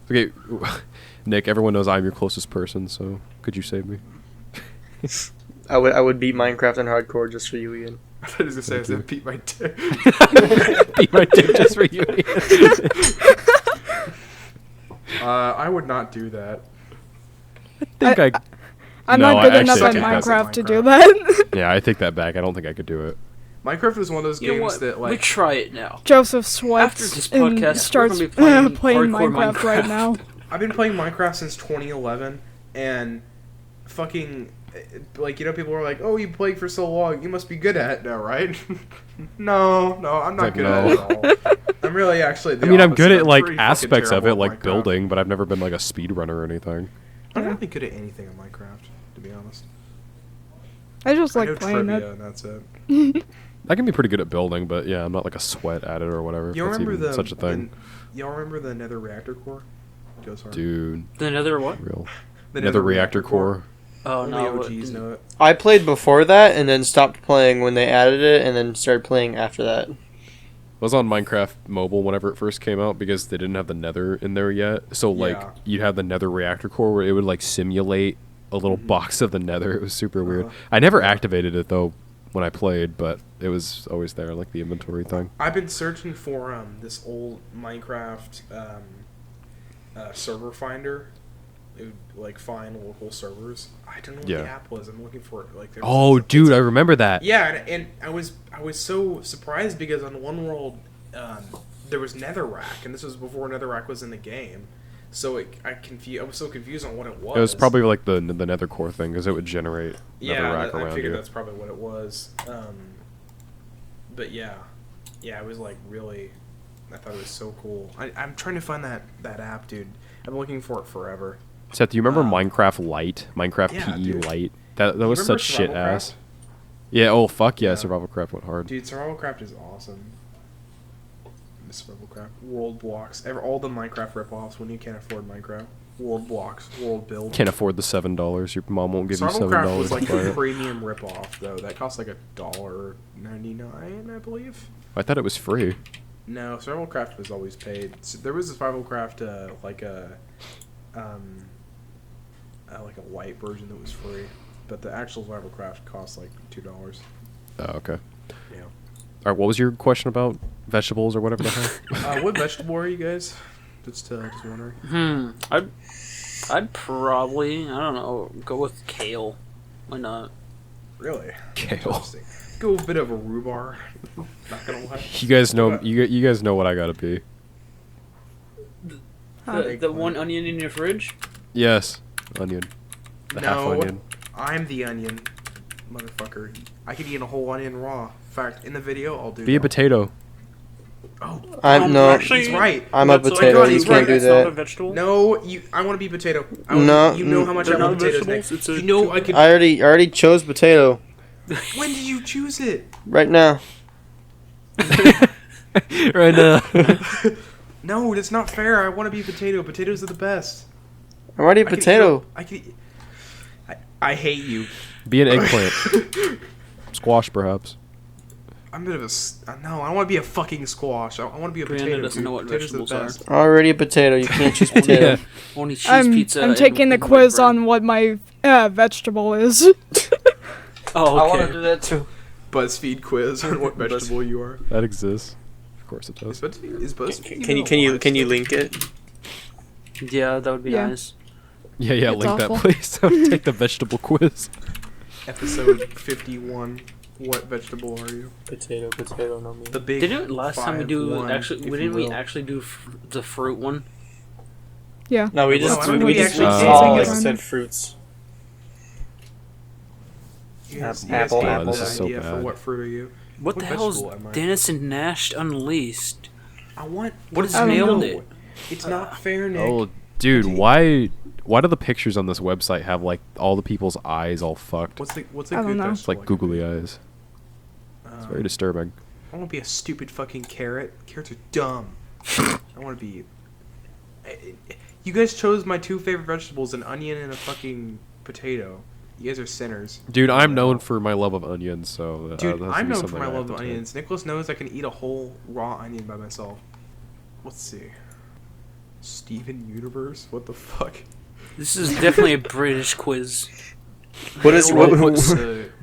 okay, Nick. Everyone knows I'm your closest person, so could you save me? I would beat Minecraft and hardcore just for you, Ian. I thought he was gonna say I said beat my dick. Be my dick just for you. I would not do that. I'm No, not good I enough actually at can't. Minecraft to do that. Yeah, I take that back. I don't think I could do it. Minecraft is one of those You know games what? that We like try it now. Joseph After sweats this and podcast, starts we're gonna be playing hardcore Minecraft right Minecraft. now. I've been playing Minecraft since 2011, and fucking like people are like, "Oh, you played for so long, you must be good at it now, right?" no, I'm not Like, good no. at it at all. I'm really actually. The I mean, I'm opposite. good at like pretty fucking aspects of terrible it, at like Minecraft. building, but I've never been like a speedrunner or anything. I'm not really good at anything in Minecraft, to be honest. I just I know like playing trivia, it. and that's it. I can be pretty good at building, but yeah, I'm not like a sweat at it or whatever. If Y'all that's remember even such a thing, y'all remember the Nether reactor core? Goes hard. dude. Another what? Real. The Nether reactor core. Oh Only no. OGs know it. I played before that and then stopped playing when they added it, and then started playing after that. I was on Minecraft Mobile whenever it first came out because they didn't have the Nether in there yet. So like Yeah. you'd have the Nether reactor core where it would like simulate a little box of the Nether. It was super weird. Uh-huh. I never activated it though when I played, but it was always there, like the inventory thing. I've been searching for this old Minecraft server finder. It would like find local servers. I don't know what Yeah. the app was. I'm looking for it. Like there was Oh, some- dude, I remember that. Yeah, and I was so surprised because on One World there was Netherrack, and this was before Netherrack was in the game. So I was so confused on what it was. It was probably like the Nether core thing because it would generate yeah. Netherrack I around figured you. that's probably what it was. But yeah, it was like really. I thought it was so cool. I'm trying to find that app, dude. I've been looking for it forever. Seth, do you remember Um, Minecraft Lite? Minecraft yeah, PE dude. Lite? That was remember such shit Survival ass. Yeah, oh fuck yeah, Yeah. Survival Craft went hard. Dude, Survival Craft is awesome. Survival Craft, World Blocks, all the Minecraft ripoffs when you can't afford Minecraft. World Blocks, World Build. Can't afford the $7. Your mom won't give you Survival Craft was $7 like to buy a it. premium ripoff though. That cost like $1.99, I believe. I thought it was free. No, Survival Craft was always paid. So there was a Survival Craft like a white version that was free, but the actual Survival Craft cost like $2. Oh, okay. Yeah. All right, what was your question about vegetables or whatever the hell? What vegetable are you guys? Just wondering. I'd probably, I don't know, go with kale. Why not? Really? Kale. Interesting. Go with a bit of a rhubarb. Not gonna lie. You guys know you guys know what I gotta be. The one onion in your fridge? Yes, onion. The half No, onion. I'm the onion, motherfucker. I could eat a whole onion raw. In fact, in the video, I'll do. Be a that. potato. Oh, I'm no. actually- he's right. I'm a That's potato. like- You he's can't right, do It's not a that. vegetable? No, I want to be potato. No, you know how much I they're love not potatoes. vegetables, Nick. it's a- You know I could. I already chose potato When did you choose it? right now. Right now. No, that's not fair. I want to be potato. Potatoes are the best. I'm already a I could potato. I hate you. Be an eggplant. Squash, perhaps. I'm a bit of no. I don't want to be a fucking squash. I want to be a Breanna potato. doesn't know what Potatoes vegetables the are. best. Already a potato. You can't choose potato. Only cheese I'm pizza. taking the and quiz white bread. on what my vegetable is. Oh, I okay. want to do that too. BuzzFeed quiz on what vegetable you are. That exists. Of course it Is does. BuzzFeed Can you link it? Yeah, that would be Yeah. nice. Yeah, It's link awful. that, please. Take the vegetable quiz. Episode 51. What vegetable are you? Potato, no me. The big. Didn't last time we do 5-1, actually? if Didn't you we will. actually do the fruit one? Yeah. No, we No, just I don't we think just we actually all did. like said fruits. You guys Apple, came up apple. with This an is so idea for bad. what fruit are you? What the hell is vegetable am I? Dennis and Nash Unleashed? I want. What is I don't nailed know. it? It's not fair, Nick. Oh, dude, why do the pictures on this website have like all the people's eyes all fucked? What's a I good don't know. vegetable? It's like googly eyes. It's very disturbing. I want to be a stupid fucking carrot. Carrots are dumb. I want to be. You guys chose my two favorite vegetables: an onion and a fucking potato. You guys are sinners. Dude, I'm known for my love of onions, so Dude, that has to I'm be known for something my I love have of to take. onions. Nicholas knows I can eat a whole raw onion by myself. Let's see. Steven Universe? What the fuck? This is definitely a British quiz. What is Bro what? puts,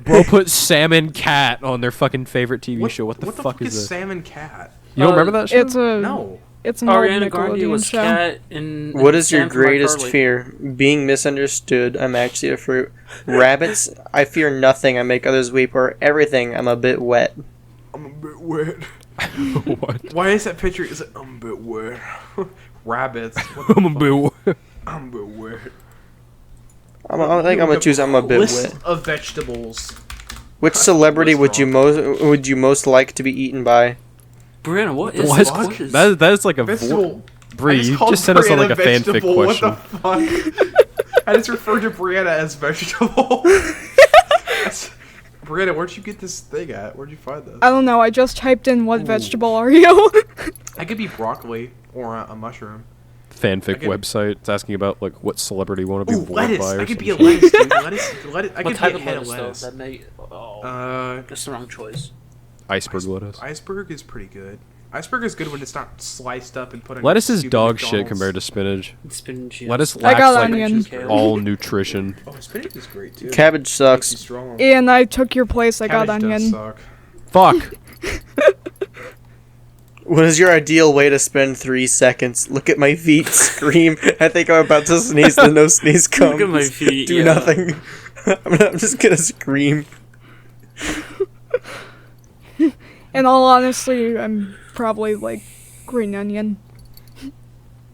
Bro put salmon cat on their fucking favorite TV show. What the fuck fuck is is this? salmon cat? You don't remember that show? It's a No. It's an old Ariana Grande Nickelodeon was show. cat in. What is your Sam from greatest iCarly. fear? Being misunderstood. I'm actually a fruit. Rabbits. I fear nothing. I make others weep. Or everything. I'm a bit wet. I'm a bit wet. What? Why is that picture? Is it? I'm a bit wet. Rabbits. What the I'm a fuck? boo. I'm a bit wet. I think I'm gonna choose. I'm a bit List wet. of vegetables. Which celebrity would you most like to be eaten by? Brianna, what is What? this quiz? That is like a Vegetable. Bree, I you called just sent us on like Brianna a fanfic vegetable. question. What the fuck? I just referred to Brianna as vegetable. Brianna, where'd you get this thing at? Where'd you find this? I don't know. I just typed in what Ooh. vegetable are you? I could be broccoli or a mushroom. Fanfic I could- website. It's asking about like what celebrity you want to be Ooh, bored lettuce. by or I could be a some shit. lettuce, dude. Lettuce. I What could type be a of head lettuce, of though? lettuce. That may. Oh, that's the wrong choice. Iceberg lettuce. Iceberg is pretty good. Iceberg is good when it's not sliced up and put in. Lettuce is stupid dog shit McDonald's. compared to spinach. Spinach. yes. Lettuce I lacks got like onion. all nutrition. Oh, spinach is great too. Cabbage Makes you sucks. strong. And I took your place. I got Cabbage does onion. suck. Fuck. What is your ideal way to spend 3 seconds? Look at my feet. Scream. I think I'm about to sneeze. The no sneeze comes. Look at my feet. Do yeah. nothing. I'm just gonna scream. In all honesty, I'm probably like green onion.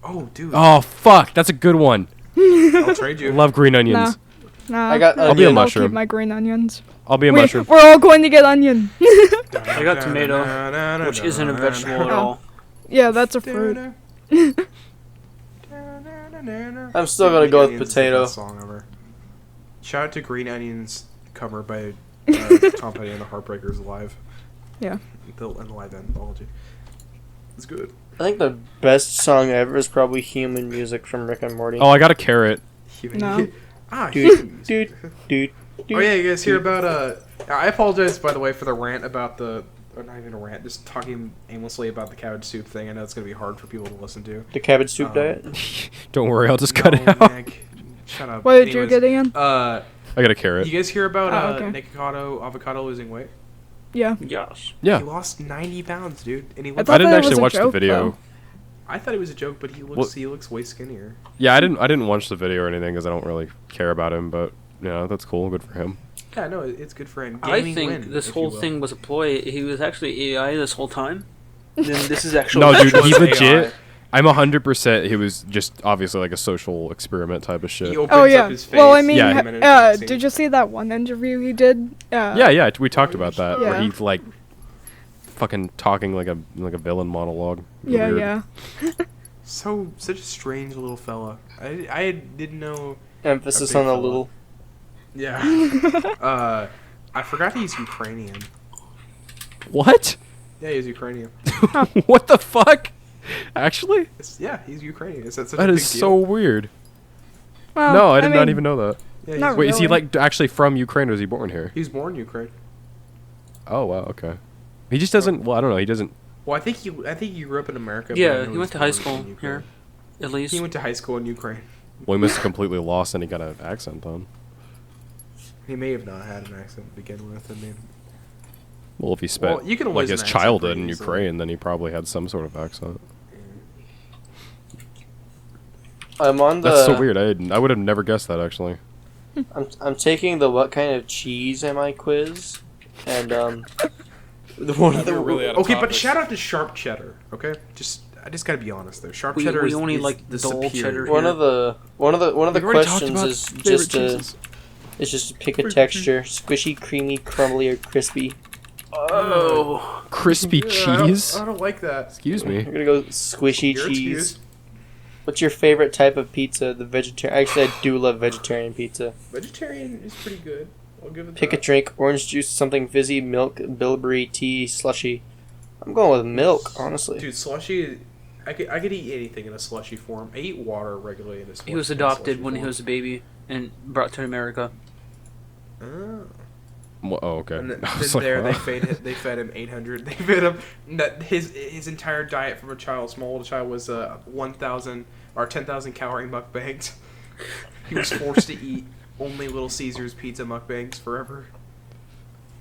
Oh, dude. Oh fuck, that's a good one. I'll trade I you. love green onions. Nah, I got I'll be a onion. I'll mushroom. keep my green onions. I'll be a We- mushroom. We're all going to get onion. I got tomato, which isn't a vegetable at all. Yeah, that's a fruit. I'm still gonna go with Green Onions is the potato. best song ever. Shout out to Green Onions cover by Tom Petty and the Heartbreakers live. Yeah. The live anthology. It's good. I think the best song ever is probably Human Music from Rick and Morty. Oh, I got a carrot. No. Dude, dude, dude. Oh yeah, you guys hear about I apologize by the way for the rant about or not even a rant, just talking aimlessly about the cabbage soup thing. I know it's gonna be hard for people to listen to. The cabbage soup Um, diet. Don't worry, I'll just cut it No, out. Nick, shut up. What did you Anyways, get again? I got a carrot. You guys hear about Oh, okay. Nick Avocado losing weight? Yeah. Yes. Yeah. He lost 90 pounds, dude, and he I looks. thought I didn't that actually was a watch the joke, video. though. I thought it was a joke, but he looks way skinnier. Yeah, I didn't watch the video or anything because I don't really care about him. But yeah, that's cool. Good for him. Yeah, no, it's good for him. I Gaming think win, this if you whole will. thing was a ploy. He was actually AI this whole time. Then this is actually. No, dude, was he AI. legit. I'm 100%. He was just obviously like a social experiment type of shit. He opens Oh up yeah. his face Well, I mean, Yeah. in a minute, did you see that one interview he did? Yeah, we talked about that where Yeah. he's like fucking talking like a villain monologue. Yeah, Weird. yeah. Such a strange little fella. I didn't know. Emphasis big on the fella. little. Yeah. I forgot he's Ukrainian. What? Yeah, he's Ukrainian. What the fuck? Actually, Yeah, he's Ukrainian. Is that such that a big is deal? so weird. Well, No, I did not mean, even know that. Yeah, Not Wait, is he really. like actually from Ukraine or is he born here? he's born in Ukraine. Oh wow, okay. He just doesn't. Well, I don't know. He doesn't. Well, I think he grew up in America. but I Yeah, know he went to born high in school Ukraine. here, at least. He went to high school in Ukraine. Well, he must have completely lost any kind of accent on. He may have not had an accent to begin with. I mean, Well, if he spent Well, you can like lose his an accent childhood pretty in easily. Ukraine, then he probably had some sort of accent. I'm on the. That's so weird. I would have never guessed that actually. I'm taking the what kind of cheese am I quiz, and the one of the okay, but shout out to sharp cheddar. Okay, I just gotta be honest there. Sharp cheddar we is only is like the dull superior. cheddar. one of the We've already talked questions about is favorite just cheeses. it's just to pick a texture: squishy, creamy, crumbly, or crispy. Oh, Crispy cheese. I don't like that. Excuse I'm me. gonna go squishy You're cheese. excused. What's your favorite type of pizza? The vegetarian. Actually, I do love vegetarian pizza. Vegetarian is pretty good. I'll give it Pick a that. drink: orange juice, something fizzy, milk, bilberry, tea, slushy. I'm going with milk, honestly. Dude, slushy. I could eat anything in a slushy form. I eat water regularly in a slushy. he was adopted when he was a baby and brought to America. Oh. Oh, okay. And then, I was then like, there huh? they fed him 800. They fed him that his entire diet from a small little child was 1,000 or 10,000 calorie mukbangs. He was forced to eat only Little Caesars pizza mukbangs forever.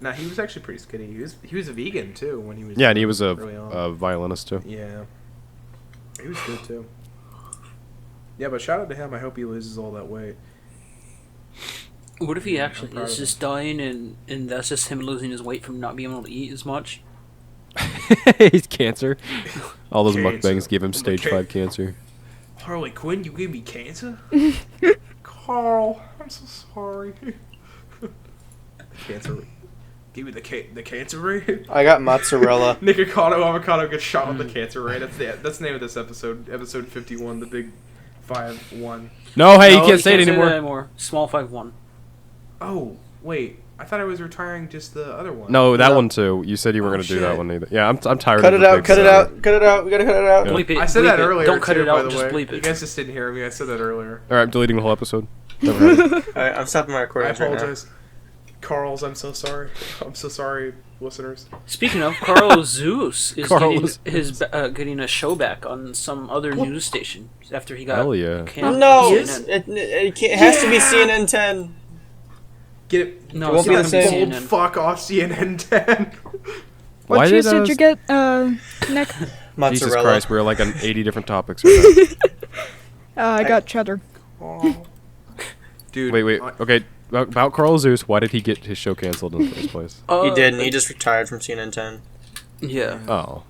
Nah, he was actually pretty skinny. He was a vegan too when he was Yeah, and he was early on. a violinist too. Yeah, he was good too. Yeah, but shout out to him. I hope he loses all that weight. What if he I'm actually proud is of just dying and that's just him losing his weight from not being able to eat as much? He's cancer. All those Cancer. mukbangs give him stage 5 cancer. Harley Quinn, you gave me cancer? Carl, I'm so sorry. Cancer. Give me the cancer ray. I got mozzarella. Nikocado Avocado gets shot with the cancer ray. That's the name of this episode. Episode 51, the big 5-1. No, hey, No, you can't say it that anymore. Small 5-1. Oh, wait. I thought I was retiring just the other one. No, that No. one too. You said you were Oh, going to do that shit. one either. Yeah, I'm tired Cut of it the out. big Cut it segment. out. Cut it out. We gotta cut it out. Yeah. Bleep it. I said bleep that it. earlier. Don't cut too, it by out. the Just way. bleep You it. guys just didn't hear me. I said that earlier. All right, I'm deleting the whole episode. Never mind. Alright, I'm stopping my I recording right now. apologize. Carl's, I'm so sorry. I'm so sorry, listeners. Speaking of, Carl Zeus is Carlos getting a show back on some other news station after he got Hell yeah. canned No, from it, CNN. it has to be CNN 10. Get it. No, It won't it's be not the gonna be same. CNN. Bold fuck off CNN 10. What Why cheese did did you get, Nick? Mozzarella. Jesus Christ, we're like on 80 different topics right I got cheddar. Dude. now. Wait. Okay, about Carl Zeus, why did he get his show canceled in the first place? He did, and he just retired from CNN 10. Yeah. Oh.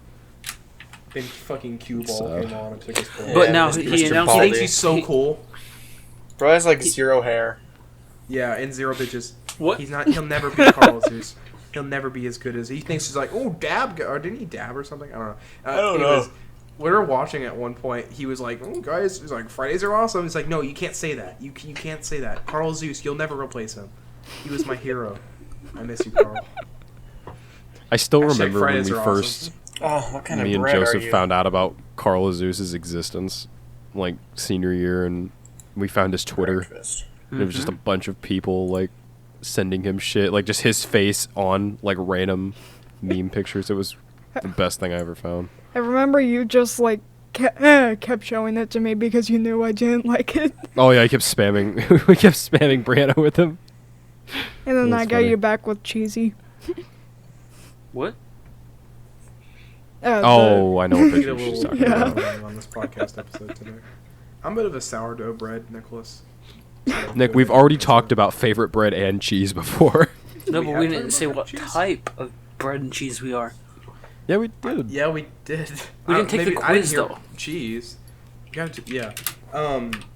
Then fucking cue ball So- came on and took his place. But Yeah, now Mr. he announced He Baldy. thinks he's so cool. Bro has like zero hair. Yeah, and zero bitches. What? He'll never be Carl Zeus. He'll never be as good as he thinks. He's like, oh, dab, or didn't he dab or something? I don't know. I don't know. We were watching at one point. He was like, oh, guys, he's like, Fridays are awesome. He's like, no, you can't say that. You can't say that. Carl Zeus, you'll never replace him. He was my hero. I miss you, Carl. I still Hashtag remember when Fridays we are first, Oh, what kind me of and bread are Joseph you? found out about Carl Zeus's existence, like senior year, and we found his Twitter. Breakfast. And it was just a bunch of people like sending him shit, like just his face on like random meme pictures. It was the best thing I ever found. I remember you just like kept showing it to me because you knew I didn't like it, Oh yeah, I kept spamming. We kept spamming Breanna with him. and then That's I got funny. you back with cheesy. What? Oh, I know what We get picture a she's little talking Yeah. about. on this podcast episode today. I'm a bit of a sourdough bread, Nicholas. So, Nick, we've already talked about favorite bread and cheese before. No, we but have we talked didn't say about what cheese? type of bread and cheese we are. Yeah, we did. Yeah, we did. We didn't take the maybe- I didn't quiz, hear though. Cheese. You got to, yeah.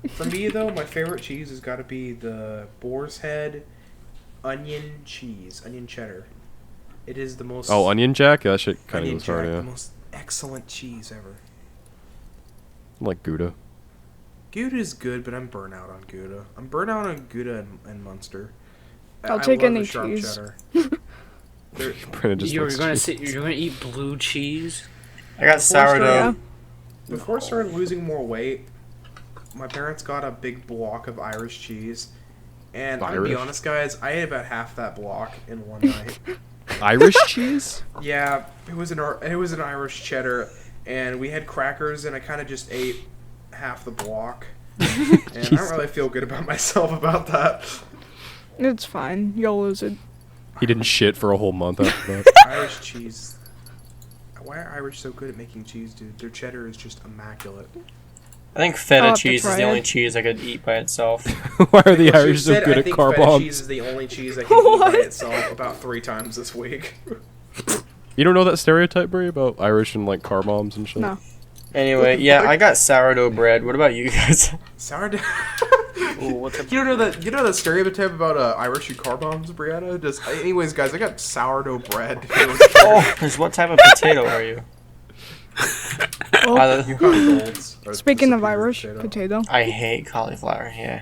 For me though, my favorite cheese has got to be the Boar's Head onion cheese, onion cheddar. It is the most. Oh, Onion Jack? Yeah, that shit kind of Onion goes hard, Jack, yeah. the most excellent cheese ever. I like Gouda. Gouda is good, but I'm burnt out on Gouda. I'm burnt out on Gouda and Munster. I'll take love any the sharp cheese. cheddar. They're- Breanna just You're likes gonna cheese. you're gonna eat blue cheese. I got sourdough. Yeah. Before I started losing more weight, my parents got a big block of Irish cheese. And I'm gonna be Irish? honest, guys, I ate about half that block in one night. Irish cheese? Yeah, it was an Irish cheddar, and we had crackers, and I kind of just ate half the block. And I don't really feel good about myself about that. It's fine. You'll lose it. He didn't shit for a whole month after that. Irish cheese. Why are Irish so good at making cheese, dude? Their cheddar is just immaculate. I think I'll feta have to cheese is try the only it. cheese I could eat by itself. Why are the Well, she Irish so said, good I at think car feta bombs? cheese is the only cheese I can eat by itself about 3 times this week. You don't know that stereotype, Brie, about Irish and like car bombs and shit? No. Anyway, yeah, I got sourdough bread. What about you guys? Sourdough. Ooh, what's up? You don't know that stereotype about Irish and car bombs, Breanna? Anyways, guys, I got sourdough bread. Oh, what type of potato are you? Well, Yukon Golds. are speaking of superior Irish potato, I hate cauliflower. Yeah.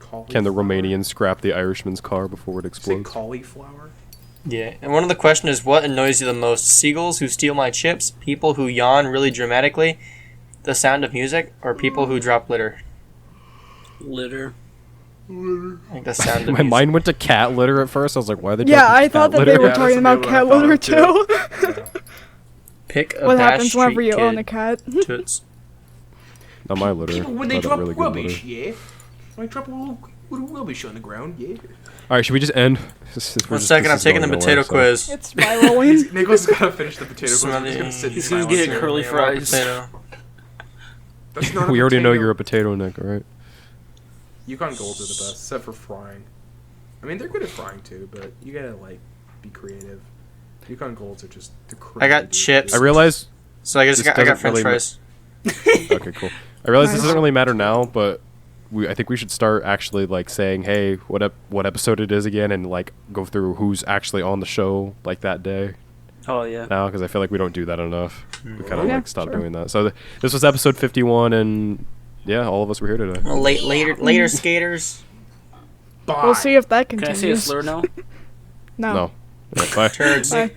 Can the Cauliflower. Romanians scrap the Irishman's car before it Say explodes? cauliflower? Yeah. And one of the questions is, what annoys you the most? Seagulls who steal my chips, people who yawn really dramatically, the sound of music, or people who drop litter? Litter. I think the sound of My music. mind went to cat litter at first. I was like, why are they yeah, dropping I cat thought that litter? they were Yeah, talking that's about what cat I thought litter too. too. Pick a What Bash happens whenever Street you own kid. a cat? Toots. Not my litter. People, when they Not a drop really good rubbish, litter. yeah? When they drop a little rubbish on the ground, yeah? Alright, should we just end? One second, I'm taking the potato quiz. It's spiraling. Nicholas has got to finish the potato quiz. Smelly- He's gonna sit in He's gonna silence get here. curly Yeah, fries. potato. That's not a We already know potato. you're a potato, Nick, alright? Yukon Golds are the best, except for frying. I mean, they're good at frying too, but you gotta, like, be creative. Yukon Golds are just the I got crazy chips. I realize... So I guess This I got doesn't French really fries. Okay, cool. I realize this Nice. doesn't really matter now, but I think we should start actually, like, saying, hey, what episode it is again, and, like, go through who's actually on the show, like, that day Oh yeah. now, because I feel like we don't do that enough. We kind of, Yeah, like, stopped sure. doing that. So this was episode 51, and, yeah, all of us were here today. Later skaters. Bye. We'll see if that Can I continues. say a slur now? No. No. Yeah, bye. Turds. Bye.